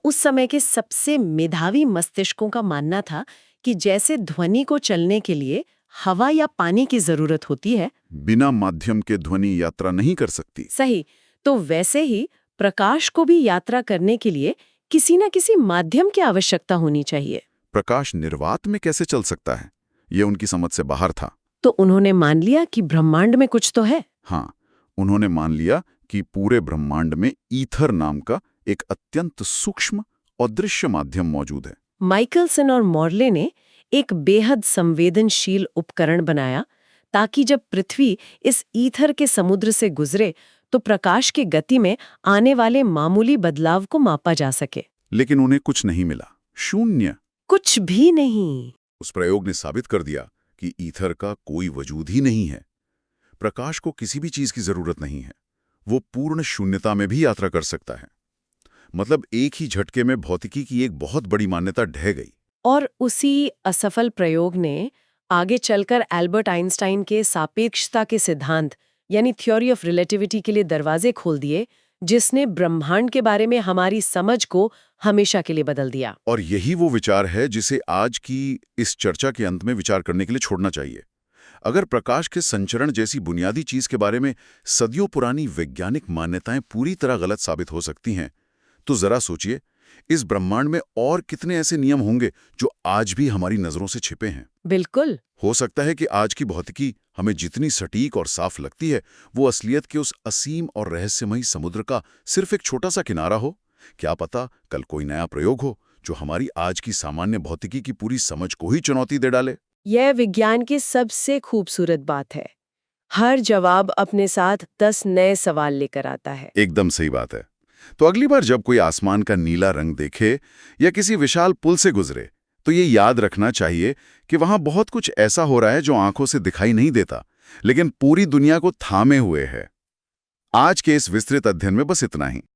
उस समय के सबसे मेधावी मस्तिष्कों का मानना था कि जैसे ध्वनि को चलने के लिए हवा या पानी की जरूरत होती है, बिना माध्यम के ध्वनि यात्रा नहीं कर सकती। सही, तो वैसे ही प्रकाश को भी यात्रा करने के लिए किसी न किसी माध्यम की आवश्यकता होनी चाहिए। प्रकाश निर्वात में कैसे चल सकता है, ये उनकी समझ से बाहर था। तो उन्होंने मान लिया कि ब्रह्मांड में कुछ तो है। हाँ, उन्होंने मान लिया कि पूरे ब्रह्मांड में ईथर नाम का एक अत्यंत सूक्ष्म और दृश्य माध्यम मौजूद है। माइकलसन और मॉर्ले ने एक बेहद संवेदनशील उपकरण बनाया ताकि जब पृथ्वी इस ईथर के समुद्र से गुजरे तो प्रकाश की गति में आने वाले मामूली बदलाव को मापा जा सके। लेकिन उन्हें कुछ नहीं मिला, शून्य। कुछ भी नहीं। उस प्रयोग ने साबित कर दिया कि ईथर का कोई वजूद ही नहीं है। प्रकाश को किसी भी चीज की जरूरत नहीं है, वो पूर्ण शून्यता में भी यात्रा कर सकता है। मतलब एक ही झटके में भौतिकी की एक बहुत बड़ी मान्यता ढह गई। और उसी असफल प्रयोग ने आगे चलकर एल्बर्ट आइंस्टाइन के सापेक्षता के सिद्धांत यानी थ्योरी ऑफ रिलेटिविटी के लिए दरवाजे खोल दिए, जिसने ब्रह्मांड के बारे में हमारी समझ को हमेशा के लिए बदल दिया। और यही वो विचार है जिसे आज की इस चर्चा के अंत में विचार करने के लिए छोड़ना चाहिए। अगर प्रकाश के संचरण जैसी बुनियादी चीज के बारे में सदियों पुरानी वैज्ञानिक मान्यताएं पूरी तरह गलत साबित हो सकती हैं, तो जरा सोचिए इस ब्रह्मांड में और कितने ऐसे नियम होंगे जो आज भी हमारी नजरों से छिपे हैं। बिल्कुल। हो सकता है कि आज की भौतिकी हमें जितनी सटीक और साफ लगती है, वो असलियत के उस असीम और रहस्यमयी समुद्र का सिर्फ एक छोटा सा किनारा हो। क्या पता कल कोई नया प्रयोग हो जो हमारी आज की सामान्य भौतिकी की पूरी समझ को ही चुनौती दे डाले। यह विज्ञान की सबसे खूबसूरत बात है। हर जवाब अपने साथ 10 नए सवाल लेकर आता है। एकदम सही बात है। तो अगली बार जब कोई आसमान का नीला रंग देखे या किसी विशाल पुल से गुजरे, तो ये याद रखना चाहिए कि वहां बहुत कुछ ऐसा हो रहा है जो आंखों से दिखाई नहीं देता, लेकिन पूरी दुनिया को थामे हुए है। आज के इस विस्तृत अध्ययन में बस इतना ही।